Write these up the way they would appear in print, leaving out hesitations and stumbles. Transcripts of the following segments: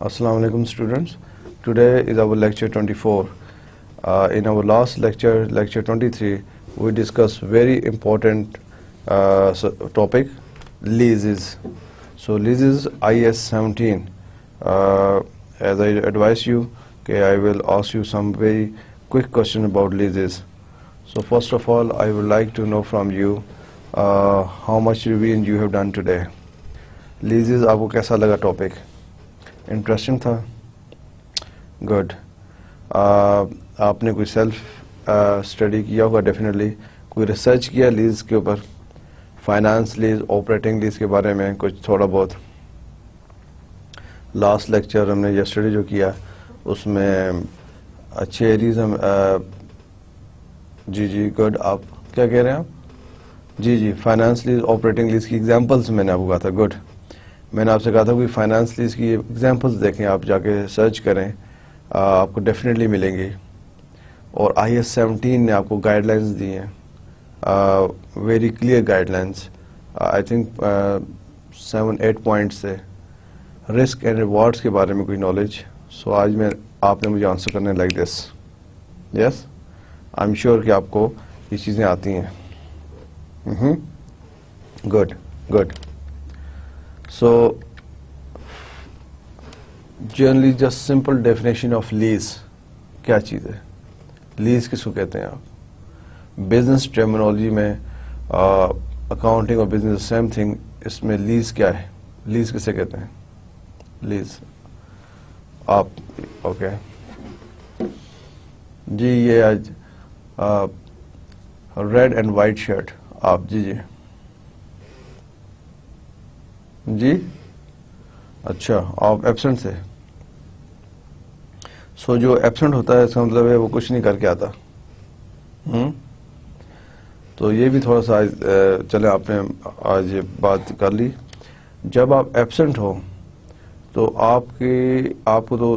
Assalamu alaikum students. Today is our lecture 24. In our last lecture, lecture 23, we discussed very important topic, leases. So leases IS 17. As I advise you, okay, I will ask you some very quick question about leases. So first of all, I would like to know from you how much revision you have done today. Leases आपको कैसा लगा topic? Interesting था, good. आपने कोई self study किया होगा definitely, कोई research किया लीज के ऊपर, फाइनेंस लीज, ऑपरेटिंग लीज के बारे में कुछ थोड़ा बहुत. लास्ट लेक्चर हमने यस्टरडे जो किया उसमें अच्छे एरियाज हम जी गुड. आप क्या कह रहे हैं आप? जी फाइनेंस लीज, ऑपरेटिंग लीज की एग्जांपल्स मैंने आपको कहा था. गुड. मैंने आपसे कहा था कि फाइनेंस लीज की एग्जांपल्स देखें, आप जाके सर्च करें, आपको डेफिनेटली मिलेंगी. और IS 17 ने आपको गाइडलाइंस दी हैं, very clear guidelines. I think 7-8 points से रिस्क एंड रिवॉर्ड्स के बारे में कोई नॉलेज. सो आज आपने मुझे आंसर करने like this. Yes, I am sure कि आपको ये चीज़ें आती हैं. Good. So, generally just simple definition of lease क्या चीज़ है? लीज किसको कहते हैं आप? बिजनेस टर्मिनोलॉजी में अकाउंटिंग और बिजनेस सेम थिंग. इसमें लीज क्या है? लीज किसे कहते हैं? लीज आप ओके जी. ये आज रेड एंड वाइट शर्ट आप जी अच्छा, आप एब्सेंट से. सो जो एब्सेंट होता है इसका मतलब है वो कुछ नहीं करके आता. तो ये भी थोड़ा सा चले आपने आज ये बात कर ली. जब आप एब्सेंट हो तो आपको तो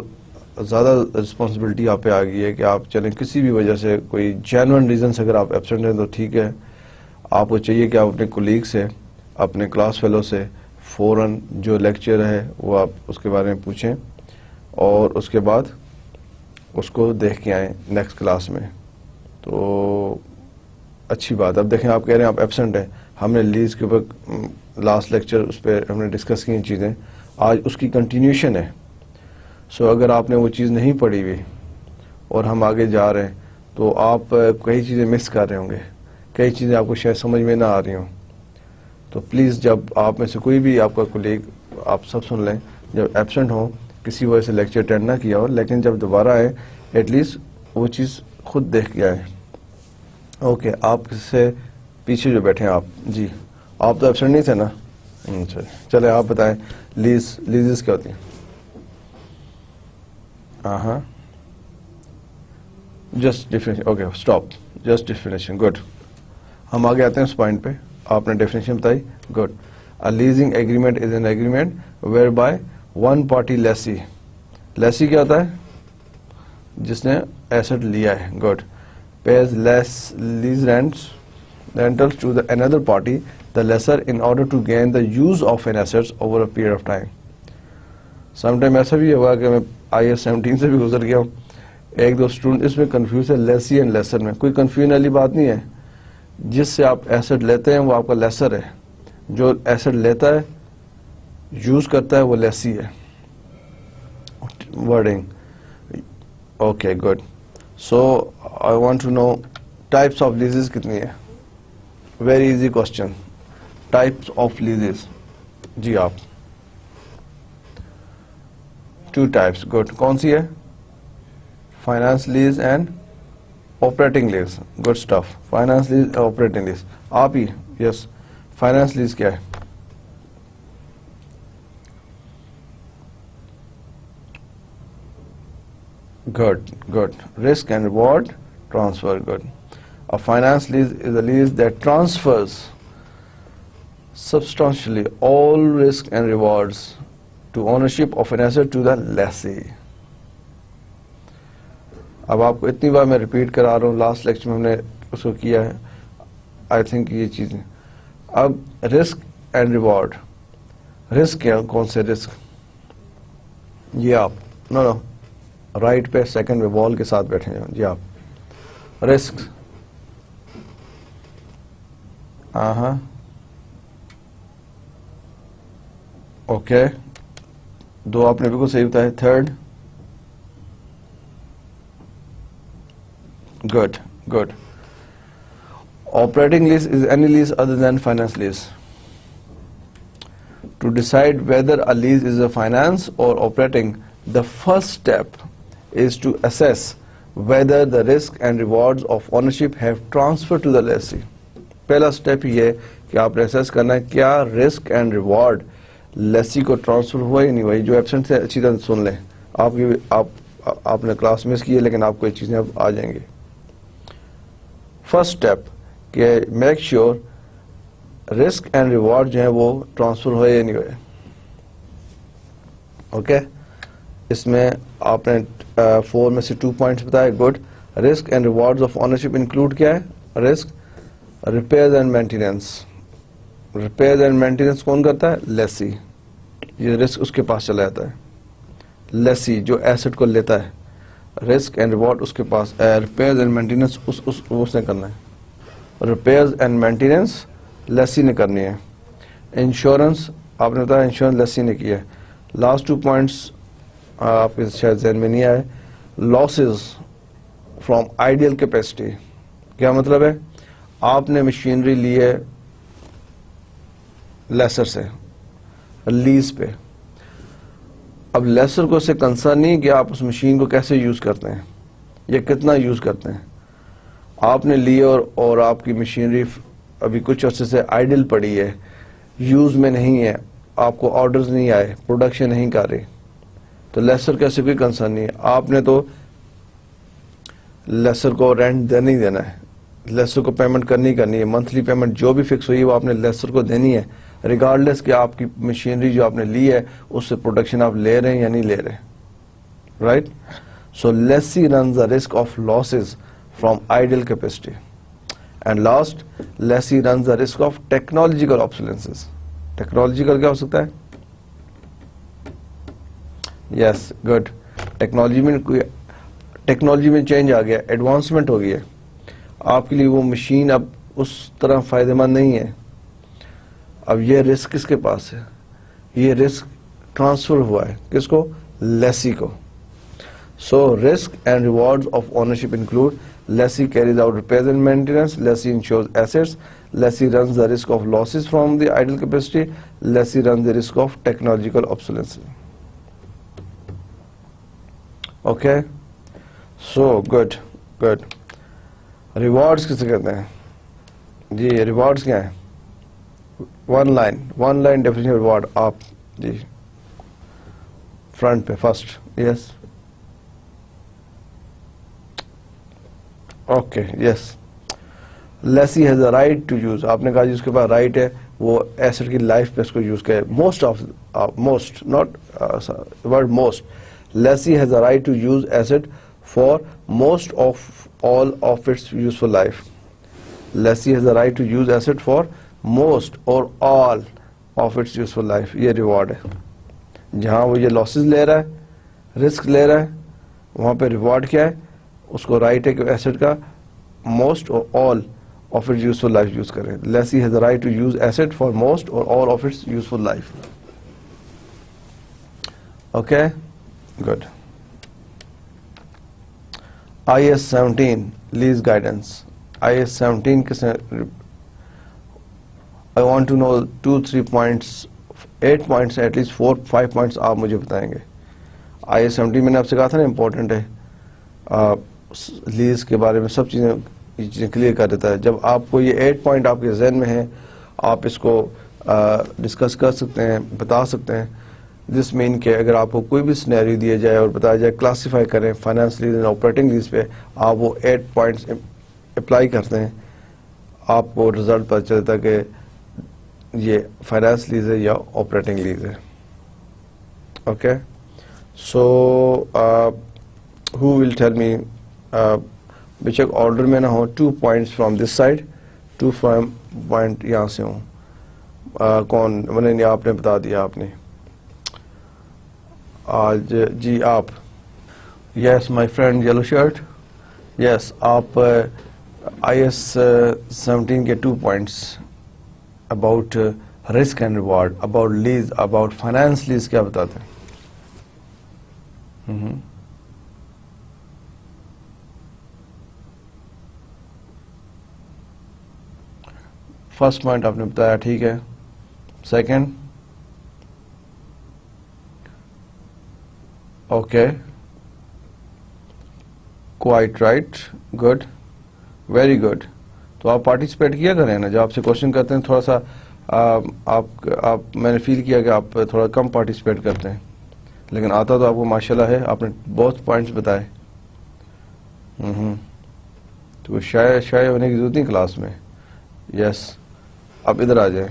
ज़्यादा रिस्पॉन्सिबिलिटी आप पे आ गई है कि आप चलें किसी भी वजह से, कोई जेन्युइन रीज़न से अगर आप एब्सेंट हैं तो ठीक है. आपको चाहिए कि आप अपने कोलीग से, अपने क्लास फेलो से फ़ौरन जो लेक्चर है वो आप उसके बारे में पूछें और उसके बाद उसको देख के आएँ नेक्स्ट क्लास में. तो अच्छी बात. अब देखें, आप कह रहे हैं आप एब्सेंट हैं. हमने लीज के ऊपर लास्ट लेक्चर उस पर हमने डिस्कस की चीज़ें, आज उसकी कंटिन्यूशन है. सो अगर आपने वो चीज़ नहीं पढ़ी हुई और हम आगे जा रहे हैं तो आप कई चीज़ें मिस कर रहे होंगे, कई चीज़ें आपको शायद समझ में ना आ रही हों. तो प्लीज़ जब आप में से कोई भी आपका कोलीग, आप सब सुन लें, जब एब्सेंट हो, किसी वजह से लेक्चर अटेंड ना किया हो, लेकिन जब दोबारा आए एटलीस्ट वो चीज़ खुद देख के आए. ओके. आप से पीछे जो बैठे हैं आप जी, आप तो एब्सेंट नहीं थे ना? चले आप बताएं लीजेस क्या होती हैं? हाँ, just definition. Okay, stop. Just definition. Good. हम आगे आते हैं उस पॉइंट पे. आपने डेफिनेशन बताई. Good. A leasing agreement is an agreement whereby one party lessee. Lessee क्या होता है? जिसने एसेट लिया है. Good. Pays less lease rentals to the another party the lessor in order to gain the use of an assets over a period of time. Sometime ऐसा भी हुआ कि मैं IS 17 से भी गुजर गया हूँ. एक दो स्टूडेंट इसमें कंफ्यूज है लेसी एंड लेसर में. कोई कंफ्यूजन वाली बात नहीं है. जिससे आप एसेट लेते हैं वो आपका लेसर है, जो एसेट लेता है, यूज करता है, वो लेसी है. Wording. Okay, good. So I want to know types of leases कितनी है? Very easy question. Types of leases. जी आप. 2 टाइप्स. गुड. कौन सी है? Finance lease and operating lease. Good stuff. Finance lease, operating lease. आप ही. यस. फाइनेंस लीज क्या है? Good. Risk and reward transfer. Good. A finance lease is a lease that transfers substantially all risk and rewards to ownership of an asset to the lessee. अब आपको इतनी बार मैं repeat करा रहा हूँ, last lecture में हमने उसको किया है, आई थिंक ये चीज़ें. अब रिस्क एंड रिवॉर्ड. रिस्क क्या, कौन से रिस्क? ये आप नो राइट पे सेकंड पे वॉल के साथ बैठे हैं जी आप. रिस्क, हाँ ओके, दो आपने बिल्कुल सही बताया. Third, good. Operating lease is any lease other than finance lease. To decide whether a lease is a finance or operating, the first step is to assess whether the risk and rewards of ownership have transferred to the lessee. पहला step ये कि आपने assess करना है क्या risk and reward Lesi को transfer हुआ या नहीं हुआ. जो एब्सेंट से अच्छी तरह सुन लें, आपने क्लास मिस की है लेकिन आपको ये चीज़ें अब आ जाएंगी. फर्स्ट स्टेप कि make sure risk and reward जो है वो ट्रांसफर हुए या नहीं हुए. ओके, इसमें आपने 4 में से 2 पॉइंट्स बताए. Good. Risk and rewards of ownership include क्या है? Risk, repairs and maintenance. Repairs and maintenance कौन करता है? लेसी. ये रिस्क उसके पास चला जाता है. लेसी जो एसेट को लेता है, रिस्क एंड रिवॉर्ड उसके पास. रिपेयर्स एंड मेंटेनेंस उसने करना है. रिपेयर्स एंड मेंटेनेंस लेसी ने करनी है. इंश्योरेंस आपने बताया इंश्योरेंस लेसी ने किया है. लास्ट 2 पॉइंट्स आपके शायद जहन में नहीं आए. Losses from ideal capacity. क्या मतलब है? आपने मशीनरी ली है लेसर से लीज पे. अब लेसर को इससे कंसर्न नहीं कि आप उस मशीन को कैसे यूज करते हैं या कितना यूज करते हैं. आपने ली और आपकी मशीनरी अभी कुछ अर्से से आइडल पड़ी है, यूज में नहीं है, आपको ऑर्डर्स नहीं आए, प्रोडक्शन नहीं कर रही, तो लेसर का ऐसे कोई कंसर्न नहीं है. आपने तो लेसर को रेंट देना ही देना है, लेसर को पेमेंट करनी है. मंथली पेमेंट जो भी फिक्स हुई है वो आपने लेसर को देनी है, रिगार्डलेस कि आपकी मशीनरी जो आपने ली है उससे प्रोडक्शन आप ले रहे हैं या नहीं ले रहे. Right. So lessee runs the risk of losses from ideal capacity. And last, lessee runs the risk of technological obsolescences. Technological क्या हो सकता है? Yes, good. टेक्नोलॉजी में चेंज आ गया, एडवांसमेंट हो गई है. आपके लिए वो मशीन अब उस तरह फायदेमंद नहीं है. अब ये रिस्क किसके पास है? ये रिस्क ट्रांसफर हुआ है किसको? लेसी को. So risk and rewards of ownership include lessee carries out repairs and maintenance, lessee insures assets, lessee runs the risk of losses from the idle capacity, lessee runs the risk of technological obsolescence. Okay, so good. Rewards किसे कहते हैं जी? Rewards क्या है? One line definition of reward. आप जी front पे first. Yes, okay, yes. Lessee has a right to use. आपने कहा जिसके पास राइट है वो एसेट की लाइफ पे इसको यूज करे. Most not word most. Lessee has a right to use asset for most of all of its useful life. Lessee has a right to use asset for most or all of its useful life. ये reward है. जहां वो ये losses ले रहा है, risk ले रहा है, वहां पे रिवॉर्ड क्या है? उसको राइट है कि एसेट का most or all of its useful life use करें. Lessee has the right to use asset for most or all of its useful life. Okay, good. IAS 17 lease guidance. IAS 17 किसने? I want to know 2-3 points, 8 points, at least 4-5 points आप मुझे बताएंगे. IAS 17 मैंने आपसे कहा था ना इम्पोर्टेंट है. लीज के बारे में सब चीज़ें क्लियर कर देता है. जब आपको ये 8 पॉइंट आपके जहन में है, आप इसको डिस्कस कर सकते हैं, बता सकते हैं. दिस मीन के अगर आपको कोई भी सिनेरियो दिया जाए और बताया जाए क्लासिफाई करें finance lease and operating lease पे, आप वो 8 पॉइंट्स अप्लाई करते हैं, आपको रिजल्ट पता चलता है कि ये फाइनेंस लीज है या ऑपरेटिंग लीज है. Okay, so who will tell me बेशक ऑर्डर में ना हो, 2 points from this side, 2 from point यहाँ से हो. कौन, मैंने आपने बता दिया आपने आज जी. आप, yes my friend yellow shirt, yes आप IS 17 के 2 points about risk and reward, about lease, about finance lease क्या बताते हैं? फर्स्ट पॉइंट आपने बताया, ठीक है. Second, okay, quite right, good, very good. तो आप पार्टिसिपेट किया करें ना, जब आपसे क्वेश्चन करते हैं थोड़ा सा आप मैंने फील किया कि आप थोड़ा कम पार्टिसिपेट करते हैं, लेकिन आता तो आपको माशाल्लाह है, आपने बहुत पॉइंट्स बताए. तो शाय होने की जरूरत नहीं क्लास में. यस, आप इधर आ जाए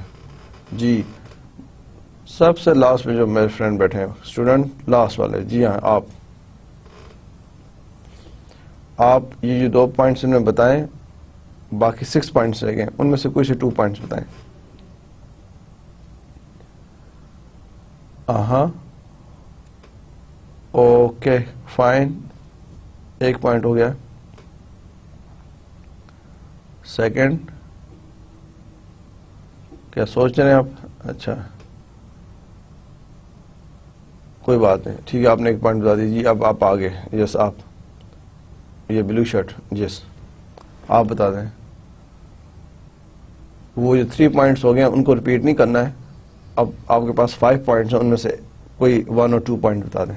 जी. सबसे लास्ट में जो मेरे फ्रेंड बैठे हैं, स्टूडेंट लास्ट वाले, जी हाँ, आप ये जो 2 पॉइंट्स इन्होंने बताएं, बाकी 6 पॉइंट्स रह गए, उनमें से कोई से 2 पॉइंट्स बताएं. ओके फाइन, 1 पॉइंट हो गया. सेकंड, क्या सोच रहे हैं आप? अच्छा, कोई बात नहीं, ठीक है, आपने 1 पॉइंट बता दीजिए. अब आप आगे. यस, आप ये ब्लू शर्ट, यस आप बता दें. वो जो 3 पॉइंट्स हो गए उनको रिपीट नहीं करना है. अब आपके पास 5 पॉइंट्स हैं, उनमें से कोई 1 और 2 पॉइंट बता दें.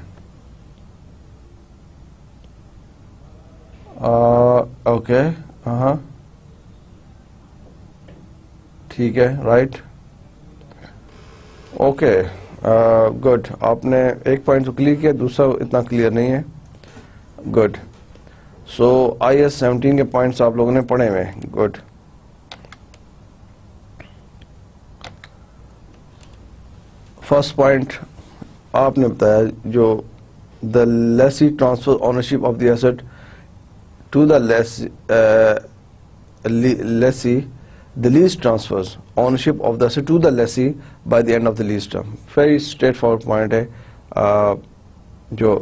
ओके, हाँ ठीक है, राइट, ओके, गुड. आपने 1 पॉइंट तो क्लियर किया, दूसरा इतना क्लियर नहीं है. गुड. सो IS 17 के पॉइंट्स आप लोगों ने पढ़े हुए. गुड. फर्स्ट पॉइंट आपने बताया, जो the lessee transfer ownership of the asset to the lessee, the lease transfers ownership of the asset to the lessee by the end of the lease term. Very straightforward point है. जो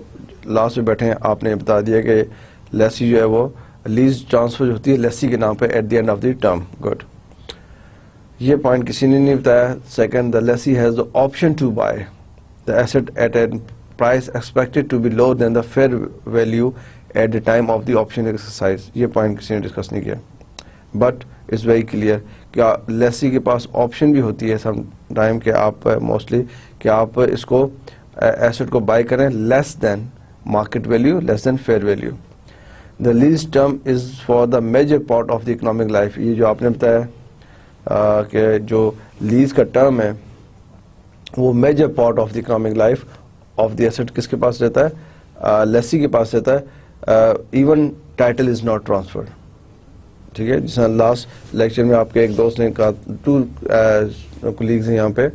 last में बैठे हैं आपने बता दिया कि लेसी जो है वो लीज ट्रांसफर होती है लेसी के नाम पे at the end of the term. Good. ये पॉइंट किसी ने नहीं बताया. Second, the lessee has the option to buy the asset at a price expected to be lower than the fair value at the time of the option exercise. ये point किसी ने discuss नहीं किया, but it's very clear कि लेसी के पास option भी होती है सम टाइम के आप मोस्टली कि आप इसको एसेट को बाय करें less than market value, less than fair value. The lease term is for the major part of the economic life. ये जो आपने बताया कि जो लीज का टर्म है वो major part of the economic life of the asset किसके पास रहता है? लेसी के पास रहता है. Even title is not transferred. ठीक है, जिस लास्ट लेक्चर में आपके एक दोस्त ने कहा, 2 कोलीग्स हैं यहाँ पे,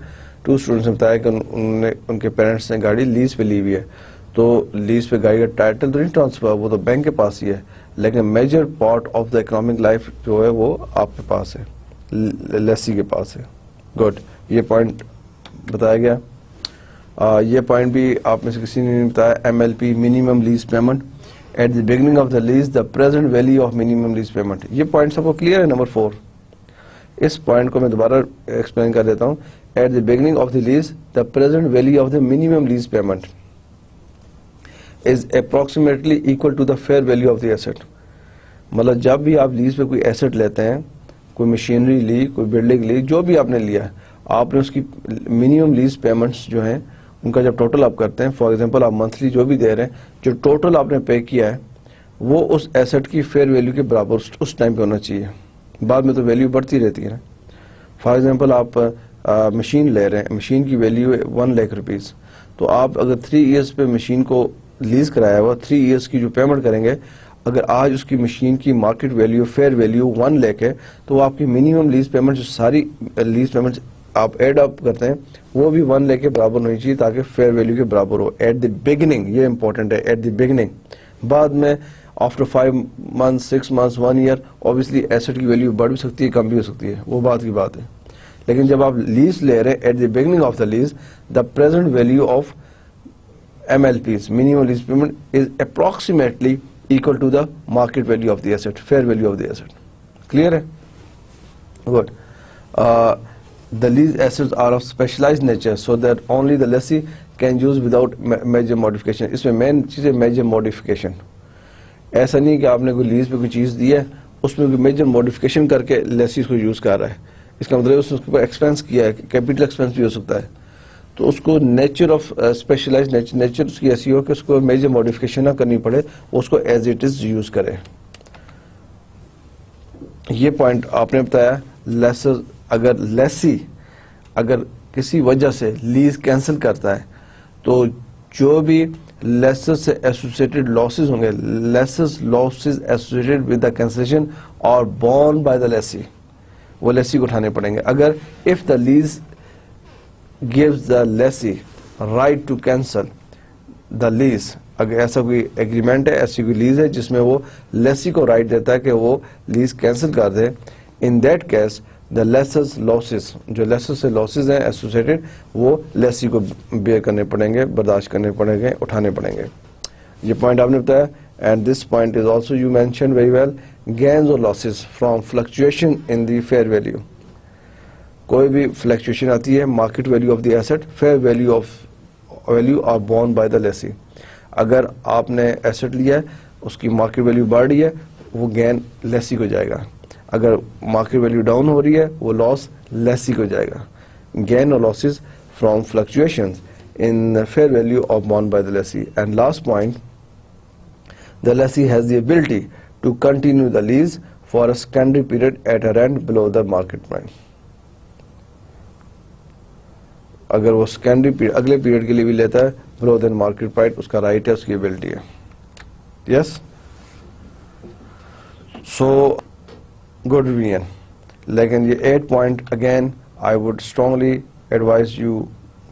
2 स्टूडेंट्स ने बताया कि उन्होंने उनके पेरेंट्स ने गाड़ी लीज पे ली हुई है. तो लीज पे गाड़ी का टाइटल तो नहीं ट्रांसफर, वो तो बैंक के पास ही है, लेकिन major part of the economic life जो है वो आपके पास है, लेसी के पास है. गुड. ये पॉइंट बताया गया. ये पॉइंट भी आप में से किसी ने नहीं बताया. MLP, minimum lease payment at the beginning of the lease, the present value of minimum lease payment. ये पॉइंट सबको क्लियर है? नंबर 4. इस पॉइंट को मैं दोबारा एक्सप्लेन कर देता हूँ. At the beginning of the lease, the present value of the minimum lease payment is approximately equal to the fair value of the asset. मतलब जब भी आप लीज पे कोई एसेट लेते हैं, कोई मशीनरी ली, कोई बिल्डिंग ली, जो भी आपने लिया, आपने उसकी मिनिमम लीज पेमेंट्स जो हैं उनका जब टोटल आप करते हैं, फॉर एग्जांपल आप मंथली जो भी दे रहे हैं, जो टोटल आपने पे किया है वो उस एसेट की फेयर वैल्यू के बराबर उस टाइम पे होना चाहिए. बाद में तो वैल्यू बढ़ती रहती है ना. फॉर एग्जांपल आप मशीन ले रहे हैं, मशीन की वैल्यू है 1 लाख रुपीज़, तो आप अगर 3 ईयर्स पे मशीन को लीज कराया हुआ, 3 ईयर्स की जो पेमेंट करेंगे, अगर आज उसकी मशीन की market value, fair value 1 lakh है, तो आपकी मिनिमम लीज पेमेंट, जो सारी लीज पेमेंट आप एड अप करते हैं वो भी 1 लाख के बराबर होनी चाहिए ताकि फेयर वैल्यू के बराबर हो एट द बिगिनिंग, ये इंपॉर्टेंट है, एट द बिगिनिंग। बाद में after 5 months 6 months 1 year obviously asset की वैल्यू बढ़ भी सकती है, कम भी हो सकती है, वो बात की बात है। लेकिन जब आप लीज ले रहे हैं at the beginning of the lease, the present value of MLPs, minimum lease payment, is approximately equal to the market value of the asset, fair value of the asset. Clear है? Good. The lease assets are of specialized nature so that only the lessee can use without major modification. इसमें main चीज़ है major modification. ऐसा नहीं कि आपने कोई lease पे कोई चीज़ दी है उसमें कोई मेजर मॉडिफिकेशन करके लेसी उसको यूज़ कर रहा है, इसका मतलब उसने उसके ऊपर एक्सपेंस किया है, कैपिटल एक्सपेंस भी हो सकता है, तो उसको नेचर ऑफ स्पेशलाइज नेचर उसकी ऐसी हो कि उसको मेजर मॉडिफिकेशन ना करनी पड़े, उसको एज इट इज यूज करे। ये पॉइंट आपने बताया। लेसर अगर लेसी अगर किसी वजह से लीज कैंसिल करता है तो जो भी लेसर से एसोसिएटेड लॉसेस होंगे, lessors losses associated with the cancellation और बोर्न बाय द लेसी, वो लेसी को उठाने पड़ेंगे। अगर if the lease gives the lessee right to cancel the lease, अगर ऐसा कोई एग्रीमेंट है, ऐसी कोई लीज है जिसमें वो लेसी को राइट देता है कि वो लीज कैंसिल कर दे, in that case the lessor's losses, जो लेसर से लॉसेस हैं एसोसिएटेड, वो लेसी को बेयर करने पड़ेंगे, बर्दाश्त करने पड़ेंगे, उठाने पड़ेंगे। ये पॉइंट आपने बताया। And this point is also you mention very well, gains or losses from fluctuation in the fair value. कोई भी फ्लक्चुएशन आती है market value of the asset, fair value of value are borne by the lessee. अगर आपने asset लिया है उसकी market value बढ़ रही है, वो गेन लेसी को जाएगा। अगर मार्केट वैल्यू डाउन हो रही है, वो लॉस लेसी को जाएगा। गेन और losses from fluctuations in fair value of borne by the lessee. And last point, the lessee has the ability to continue the lease for a secondary period at a rent below the market price. अगर वो secondary period अगले period के लिए भी लेता है below then market price, उसका right है, उसकी एबिलिटी है। Yes, so good revision. लेकिन ये 8 point again I would strongly advise you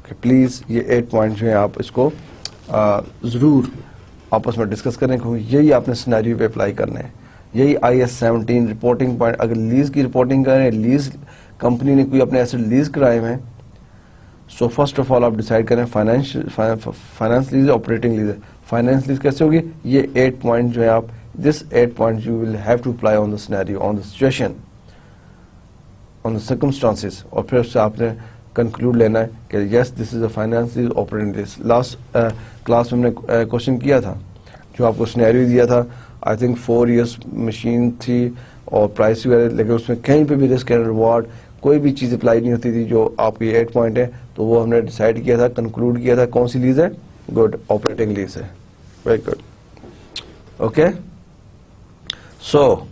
कि प्लीज ये 8 पॉइंट जो है आप इसको जरूर आपस में डिस्कस करें, क्योंकि यही आपने सिनेरियो पे अप्लाई करना है। यही IAS 17 रिपोर्टिंग पॉइंट, अगर लीज की रिपोर्टिंग करें, लीज कंपनी ने कोई अपने एसेट लीज कराए हैं, सो फर्स्ट ऑफ ऑल आप डिसाइड करें फाइनेंस लीज, ऑपरेटिंग लीज है। फाइनेंस लीज कैसे होगी? ये 8 पॉइंट जो है आप, this 8 point you will have to apply on the scenario, on the situation, on the circumstances, और फिर उससे आपने कंक्लूड लेना है कि yes this is a finance lease, operating lease. Last class में हमने क्वेश्चन किया था, जो आपको सिनेरियो दिया था, आई थिंक 4 years मशीन थी और प्राइस वगैरह, लेकिन उसमें कहीं पे भी रिस्क एंड रिवॉर्ड कोई भी चीज अप्लाई नहीं होती थी। जो आपकी 8 पॉइंट है, तो वो हमने डिसाइड किया था, कंक्लूड किया था, कौन सी लीज है? गुड, ऑपरेटिंग लीज है। Very good, okay. So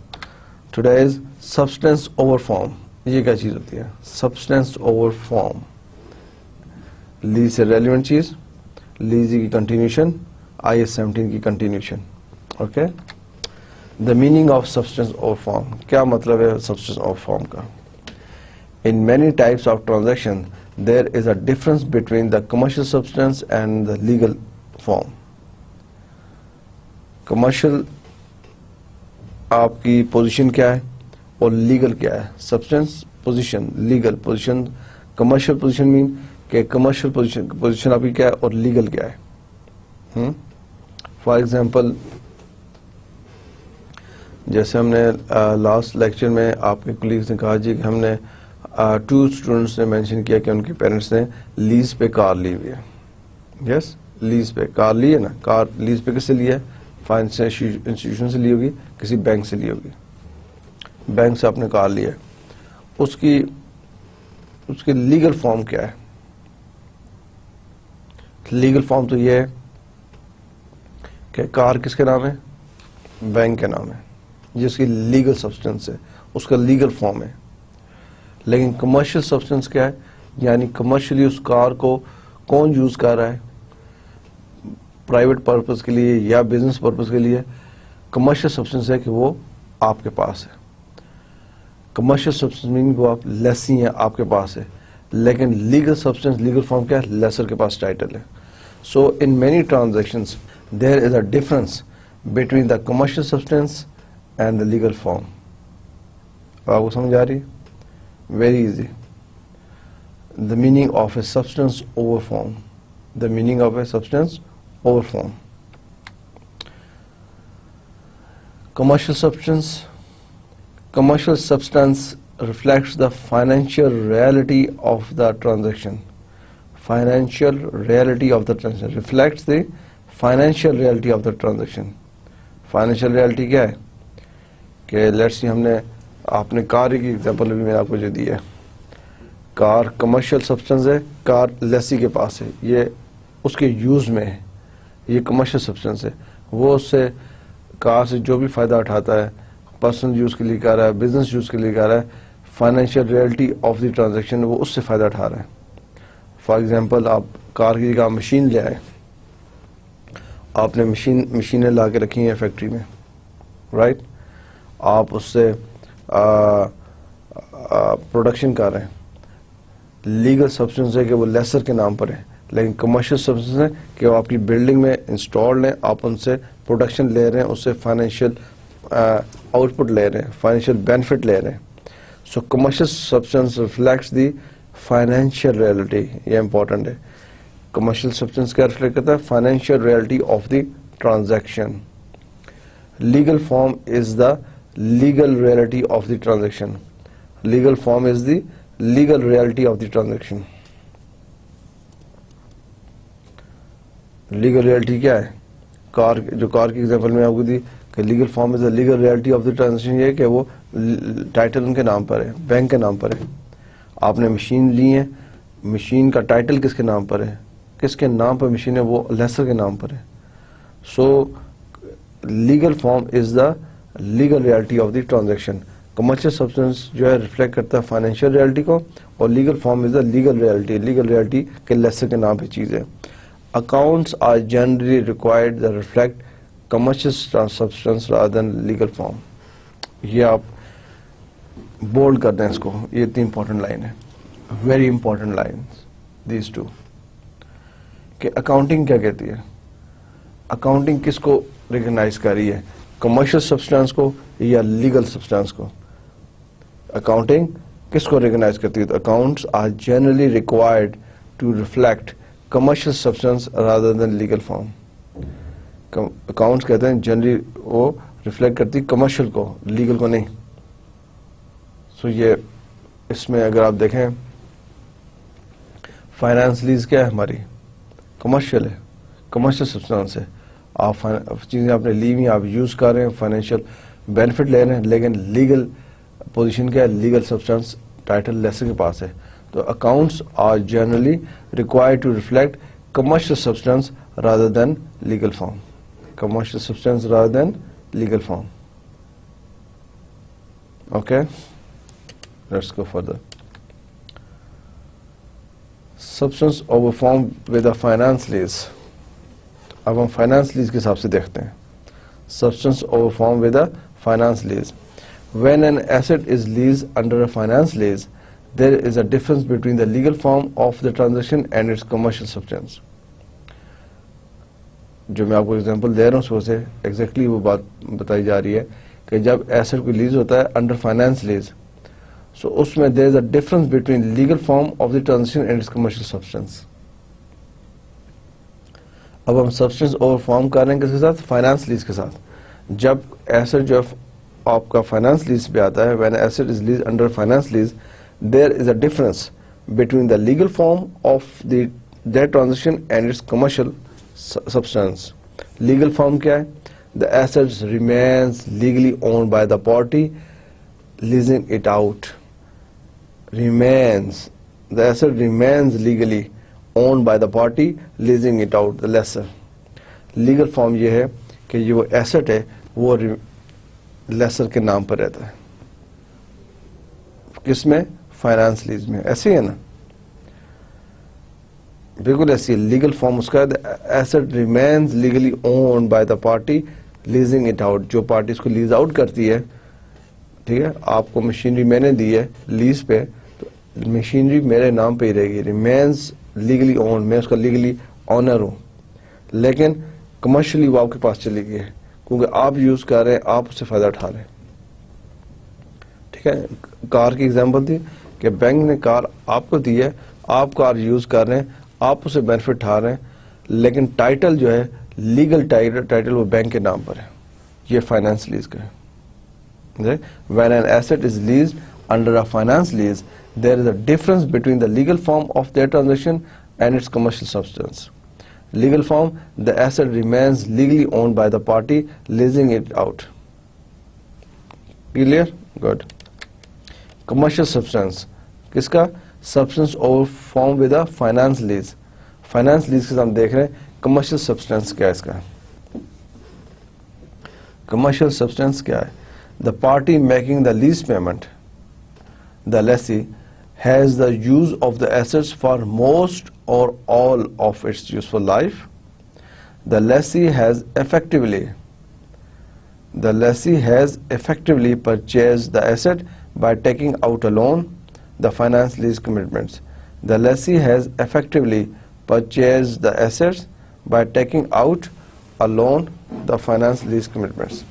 today is substance over form. ये क्या चीज होती है? सब्सटेंस ओवर फॉर्म, लीज से रेलिवेंट चीज, लीज की कंटिन्यूशन, IAS 17 की continuation. Okay, the meaning of substance over form, क्या मतलब है सब्सटेंस ओवर फॉर्म का? In many types of transaction, there is a difference between the commercial substance and the legal form. Commercial आपकी position क्या है और legal क्या है? Substance position, legal position. Commercial position mean के कमर्शियल पोजीशन आपकी क्या है और लीगल क्या है? फॉर एग्जांपल, जैसे हमने लास्ट लेक्चर में आपके कोलीग्स ने कहा जी कि हमने 2 स्टूडेंट्स ने मेंशन किया कि उनके पेरेंट्स ने लीज पे कार ली हुई है। यस, लीज पे कार ली है ना। कार लीज पे किससे लिया है? फाइनेंशियल इंस्टीट्यूशन से ली होगी, किसी बैंक से ली होगी। बैंक से आपने कार लिया है, उसकी लीगल फॉर्म क्या है? लीगल फॉर्म तो ये है कि कार किसके नाम है? बैंक के नाम है। ये उसकी लीगल सब्सटेंस है, उसका लीगल फॉर्म है। लेकिन कमर्शियल सब्सटेंस क्या है? यानी कमर्शियली उस कार को कौन यूज कर रहा है, प्राइवेट पर्पस के लिए या बिजनेस पर्पस के लिए? कमर्शियल सब्सटेंस है कि वो आपके पास है। कमर्शियल सब्सटेंस मीन वो आप लेसी हैं, आपके पास है। लेकिन लीगल सब्सटेंस, लीगल फॉर्म क्या है, लेसर के पास टाइटल है. So in many transactions there is a difference between the commercial substance and the legal form. आपको समझ आ रही है? Very easy. The meaning of a substance over form, the meaning of a substance over form. Commercial substance reflects the financial reality of the transaction. Financial reality of the transaction reflects the financial reality of the transaction. Financial reality क्या है कि let's see हमने आपने car की example भी मैंने आपको जो दी है. कार कमर्शियल सब्सटेंस है, कार लेसी के पास है, ये उसके यूज में है, ये कमर्शियल सब्सटेंस है. वो उससे कार से जो भी फायदा उठाता है, पर्सनल यूज के लिए कर रहा है, बिजनेस यूज के लिए कर रहा है, financial reality of the transaction वो उससे फायदा उठा रहा है. फॉर एग्जांपल आप कार की जगह मशीन ले आए, आपने मशीनें ला के रखी हैं फैक्ट्री में, राइट. आप उससे प्रोडक्शन कर रहे हैं. लीगल सब्सटेंस है कि वो लेसर के नाम पर है, लेकिन कमर्शियल सब्सटेंस है कि वो आपकी बिल्डिंग में इंस्टॉल्ड हैं, आप उनसे प्रोडक्शन ले रहे हैं, उससे फाइनेंशियल आउटपुट ले रहे हैं, फाइनेंशियल बेनिफिट ले रहे हैं. सो commercial substance reflects the financial reality. ये इंपॉर्टेंट है. कमर्शियल सब्सटेंस क्या रिफ्लेक्ट करता है? Financial reality of the transaction. Legal form is the legal reality of the transaction. Legal form is the legal reality of the transaction. Legal reality क्या है? Car की example में आपको दी कि legal form is the legal reality of the transaction. ये कि वो title उनके नाम पर है, बैंक के नाम पर है. आपने मशीन ली है, मशीन का टाइटल किसके नाम पर है, किसके नाम पर मशीन है, वो लेसर के नाम पर है. सो legal form is the legal reality of the transaction. Commercial substance जो है रिफ्लेक्ट करता है फाइनेंशियल रियलिटी को, और legal form is the legal reality. Legal reality के लेसर के नाम पे चीज है. Accounts are generally required to reflect commercial substance rather than legal form. ये आप बोल्ड कर दें इसको, ये इतनी इंपॉर्टेंट लाइन है, very important line these two. कि अकाउंटिंग क्या कहती है? अकाउंटिंग किसको रिकॉग्नाइज कर रही है, कमर्शियल सब्सटेंस को या लीगल सब्सटेंस को? अकाउंटिंग किसको रिकॉग्नाइज करती है? तो accounts are generally required to reflect commercial substance rather than legal form. Accounts कहते हैं जनरली वो रिफ्लेक्ट करती कमर्शियल को, लीगल को नहीं. सो ये इसमें अगर आप देखें, फाइनेंस लीज क्या है हमारी? कमर्शियल है, कमर्शियल सब्सटेंस है. आप चीजें आपने ली हुई, आप यूज कर रहे हैं, फाइनेंशियल बेनिफिट ले रहे हैं, लेकिन लीगल पोजीशन क्या है? लीगल सब्सटेंस टाइटल लेसर के पास है. So accounts are generally required to reflect commercial substance rather than legal form. Commercial substance rather than legal form. Okay, let's go further. Substance over form with a finance lease. अब हम finance lease के हिसाब से देखते हैं. Substance over form with a finance lease. When an asset is leased under a finance lease, there is a difference between the legal form of the transaction and its commercial substance. जो मैं आपको example दे रहा हूँ उससे exactly वो बात बताई जा रही है कि जब एसेट को लीज होता है अंडर फाइनेंस लीज, सो उसमें there is a difference between legal form of the transaction and its commercial substance. अब हम सब्सटेंस ओवर फॉर्म कर रहे हैं किसके साथ? फाइनेंस लीज के साथ. जब एसेट जो आपका फाइनेंस लीज पे आता है, when asset is lease under finance lease, there is a difference between the legal form of that transaction and its commercial substance. Legal form क्या है? The assets remains legally owned by the party leasing it out. Remains. The asset remains legally owned by the party leasing it out, the lessor. Legal form ये है कि जो asset है वो laser के नाम पर रहता है. किसमें? फाइनेंस लीज में. ऐसे ही है ना? बिल्कुल ऐसी है. लीगल फॉर्म उसका asset remains legally owned by the party leasing it out. जो पार्टी इसको लीज आउट करती है, ठीक है, आपको मशीनरी मैंने दी है लीज पे, तो मशीनरी मेरे नाम पे ही रहेगी, रिमेन्स लीगली ओन, मैं उसका लीगली ऑनर हूं, लेकिन कमर्शियली वो आपके पास चली गई है क्योंकि आप यूज कर रहे हैं, आप उससे फायदा उठा रहे हैं। ठीक है, कार की एग्जांपल दी कि बैंक ने कार आपको दी है, आप कार यूज कर रहे हैं, आप उससे बेनिफिट उठा रहे हैं, लेकिन टाइटल जो है, लीगल टाइटल वो बैंक के नाम पर है। ये फाइनेंस लीज का है। When an asset is leased under a finance lease, there is a difference between the legal form of their transaction and its commercial substance. Legal form, the asset remains legally owned by the party leasing it out. Clear? Good. Commercial substance, किसका? Substance over form with a finance lease. Finance lease के साथ हम देख रहे हैं commercial substance क्या है इसका? Commercial substance क्या है? The party making the lease payment, the lessee, has the use of the assets for most or all of its useful life. The lessee has effectively purchased the asset by taking out a loan, the finance lease commitments. The lessee has effectively purchased the assets by taking out a loan, the finance lease commitments.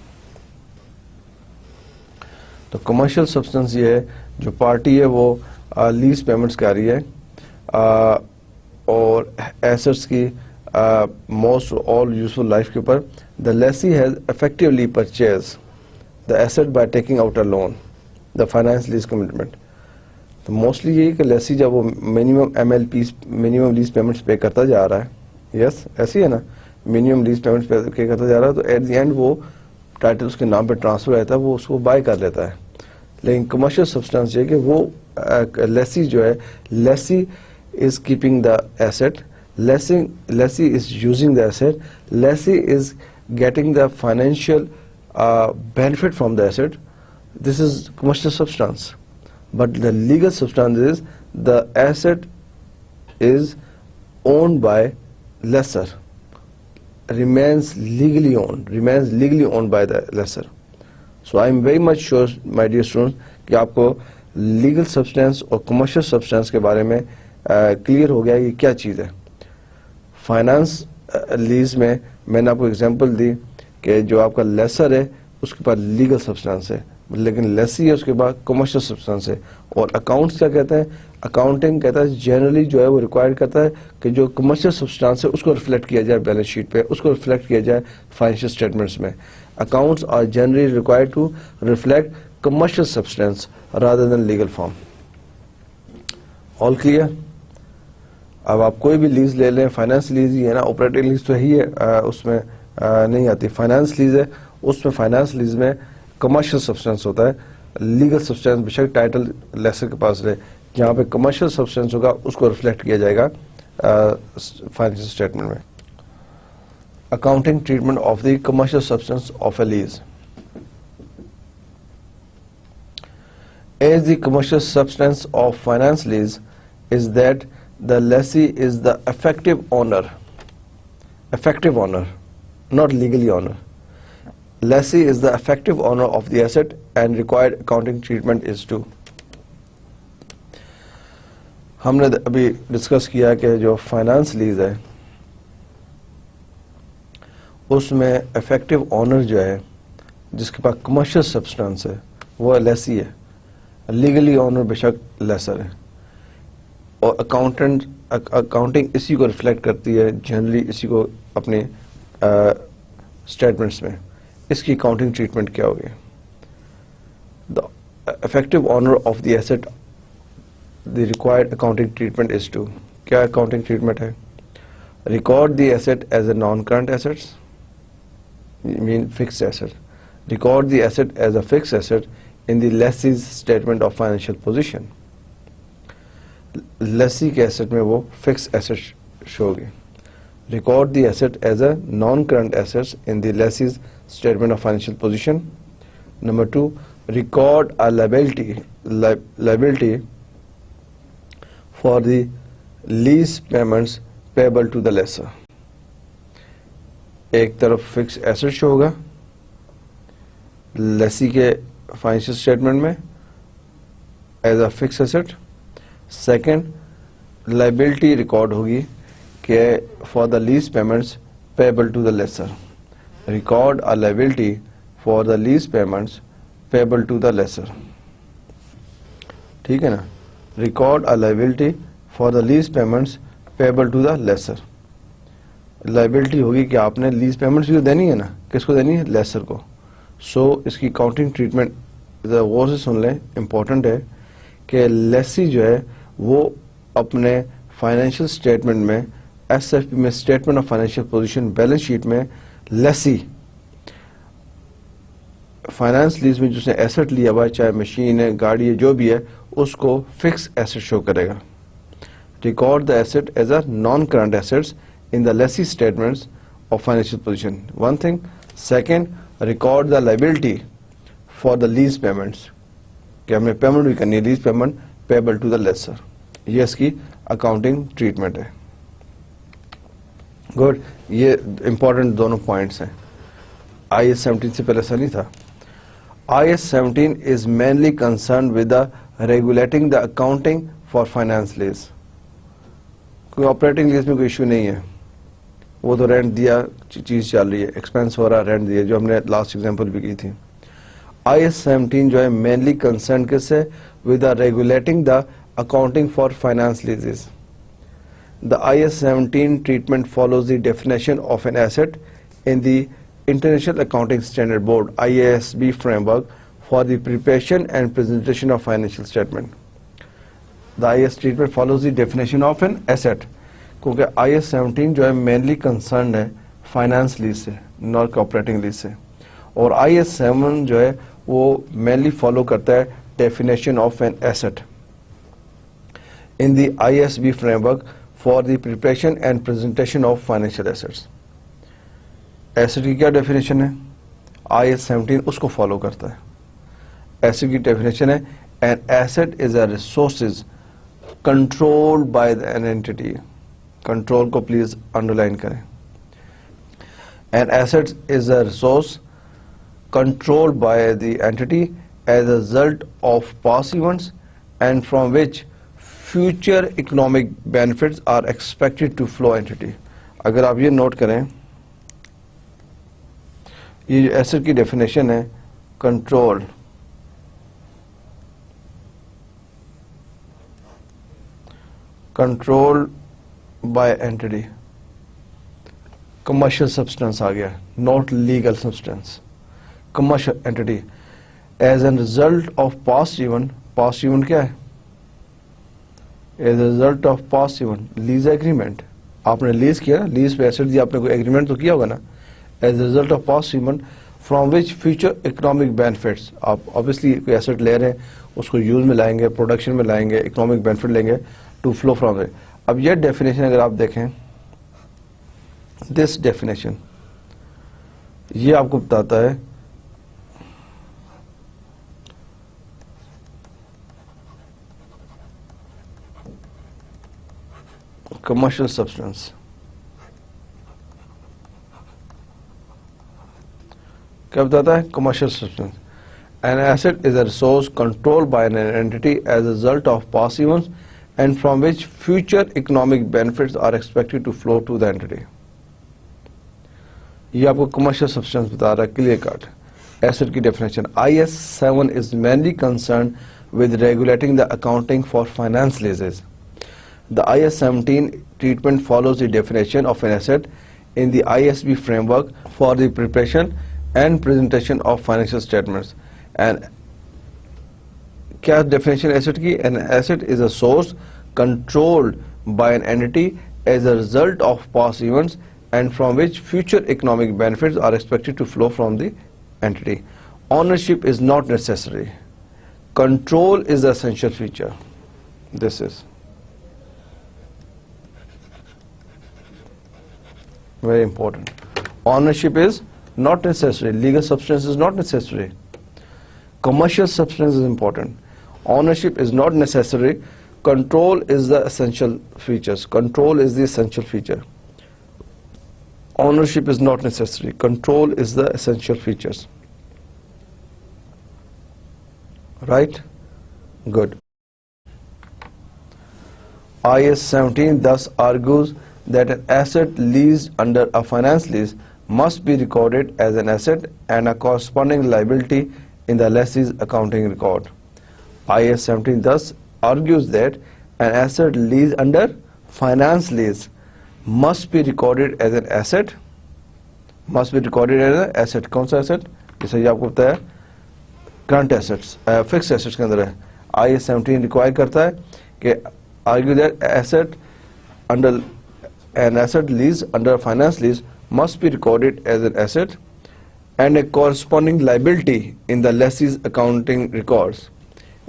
तो commercial substance ये है जो party है वो lease payments कर रही है और एसेट्स की मोस्ट ऑल यूजफुल लाइफ के ऊपर। The lessee has effectively purchase the asset by taking out a loan, the finance lease commitment. तो मोस्टली यही कि लेसी जब वो minimum MLP minimum lease payments पे करता जा रहा है, यस ऐसी है ना, मिनिमम लीज पेमेंट्स पे करता जा रहा है, तो एट द एंड वो टाइटल उसके नाम पे ट्रांसफर रहता है, वो उसको बाय कर लेता है। लेकिन कमर्शियल सब्सटेंस ये कि वो लेसी जो है, lessee is keeping the asset, lessee is using the asset, lessee is getting the financial benefit from the asset. This is commercial substance, but the legal substance is the asset is owned by lessor, remains legally owned by the lessor. So I am very much sure, my dear students, कि आपको legal substance और commercial substance के बारे में clear हो गया कि क्या चीज़ है। फाइनेंस लीज में मैंने आपको एग्जांपल दी कि जो आपका लेसर है उसके पास लीगल सब्सटेंस है, लेकिन लेसी है उसके बाद कमर्शियल सब्सटेंस है। और अकाउंट्स क्या कहते हैं? अकाउंटिंग कहता है जनरली जो है वो रिक्वायर करता है कि जो कमर्शियल सब्सटेंस है उसको रिफ्लेक्ट किया जाए बैलेंस शीट पे, उसको रिफ्लेक्ट किया जाए फाइनेंशियल स्टेटमेंट्स में। Accounts are generally required to reflect commercial substance rather than legal form. All clear? अब आप कोई भी लीज ले लें, फाइनेंस लीज ही है ना, ऑपरेटिंग लीज तो ही है, उसमें नहीं आती। फाइनेंस लीज है, उसमें फाइनेंस लीज में कमर्शियल सब्सटेंस होता है, लीगल सब्सटेंस बेशक टाइटल लेसर के पास रहे। जहाँ पे कमर्शियल सब्सटेंस होगा उसको रिफ्लेक्ट किया जाएगा फाइनेंशियल स्टेटमेंट में। Accounting treatment of the commercial substance of A lease. As the commercial substance of finance lease is that the lessee is the effective owner, not legally owner. Lessee is the effective owner of the asset and required accounting treatment is to। हमने अभी discuss किया कि जो finance lease है उसमें effective owner जो है जिसके पास कमर्शियल सब्सटेंस है वो लेसी है, लीगली ओनर बेशक लेसर है। और अकाउंटिंग इसी को रिफ्लेक्ट करती है जनरली, इसी को अपने स्टेटमेंट्स में। इसकी अकाउंटिंग ट्रीटमेंट क्या होगी? The effective owner of the asset, the required accounting treatment is to. क्या अकाउंटिंग ट्रीटमेंट है? Record the asset as a non current assets, mean fixed asset. Record the asset as a fixed asset in the lessee's statement of financial position। Lessee के asset में वो fix asset show होगी। Record the asset as a non current assets in the lessee's statement of financial position. Number 2, record a liability for the lease payments payable to the lessor. एक तरफ fix asset show होगा lessee के financial statement में as a fix asset, second, liability record होगी कि for the lease payments payable to the lessor, record a liability for the lease payments payable to the lessor, ठीक है ना, record a liability for the lease payments payable to the lessor. Liability होगी कि आपने lease payments भी देनी है ना, किसको देनी है, लेसर को। सो इसकी काउंटिंग ट्रीटमेंट गौर से सुन लें, इंपॉर्टेंट है कि लेसी जो है वो अपने फाइनेंशियल स्टेटमेंट में, एसएफपी में, statement of financial position, balance sheet में लेसी फाइनेंस लीज में जिसने एसेट लिया हुआ है, चाहे मशीन है, गाड़ी है, जो भी है, उसको फिक्स एसेट शो करेगा। Record the asset as a non current assets in the lessee statements of financial position, one thing. Second, record the liability for the lease payments, कि हमने पेमेंट भी करनी है, lease payment payable to the lessor. ये इसकी accounting treatment है। Good, ये important दोनों पॉइंट्स हैं। IAS 17 से पहले ऐसा नहीं था। IAS 17 is mainly concerned with the regulating the accounting for finance lease। कोई ऑपरेटिंग लीज में कोई इशू नहीं है, वो तो रेंट दिया चीज चल रही है, एक्सपेंस हो रहा, रेंट दिया, जो हमने लास्ट एग्जांपल भी की थी। IAS 17 जो है मेनली कंसर्न किससे, with the regulating the accounting for finance लीजेस। The IAS 17 treatment follows the definition of an asset in the international accounting standard board IASB framework for the preparation and presentation of financial statement. The IAS treatment follows the definition of an asset, क्योंकि IAS 17 जो है mainly concern है finance lease से, non operating lease से, और IAS 7 जो है वो मेनली फॉलो करता है definition of an asset in the IASB framework for the preparation and presentation of financial assets. Asset की क्या डेफिनेशन है, IAS 17 उसको फॉलो करता है। एसेट की डेफिनेशन है, an asset is a resources controlled by an entity. Control को please underline करें। An asset is a resource controlled by the entity as a result of past events and from which future economic benefits are expected to flow entity. अगर आप ये note करें, ये जो asset की definition है, control control by entity, commercial substance आ गया, not legal substance, commercial entity as an result of past event. Past event क्या है, as a result of past event, lease agreement, आपने लीज किया, लीज पे asset दिया, आपने कोई एग्रीमेंट तो किया होगा ना, as a result of past event from which future economic benefits. आप ऑब्वियसली कोई एसेट ले रहे हैं, उसको यूज में लाएंगे, प्रोडक्शन में लाएंगे, इकोनॉमिक बेनिफिट लेंगे टू फ्लो फ्रॉम इट। अब ये डेफिनेशन अगर आप देखें, दिस डेफिनेशन ये आपको बताता है कमर्शियल सब्सटेंस, क्या बताता है, commercial substance. An asset is a resource controlled by an entity as a result of past events and from which future economic benefits are expected to flow to the entity। ये आपको commercial substance बता रहा है, clear cut. Asset की definition, IAS 7 is mainly concerned with regulating the accounting for finance leases। The IAS 17 treatment follows the definition of an asset in the IASB framework for the preparation and presentation of financial statements। And क्या definition asset की, an asset is a source controlled by an entity as a result of past events and from which future economic benefits are expected to flow from the entity. Ownership is not necessary, control is the essential feature. This is very important. Ownership is not necessary, legal substance is not necessary, commercial substance is important, ownership is not necessary, control is the essential features, control is the essential feature, ownership is not necessary, control is the essential features, right? Good. IS 17 thus argues that an asset leased under a finance lease must be recorded as an asset and a corresponding liability in the lessee's accounting record. IS 17 thus argues that an asset leased under finance lease must be recorded as an asset, कौन सा asset? जैसे ये आपको बताया current assets, fix assets के अंदर है. IS 17 require करता है कि argue that an asset lease under a finance lease must be recorded as an asset and a corresponding liability in the lessee's accounting records.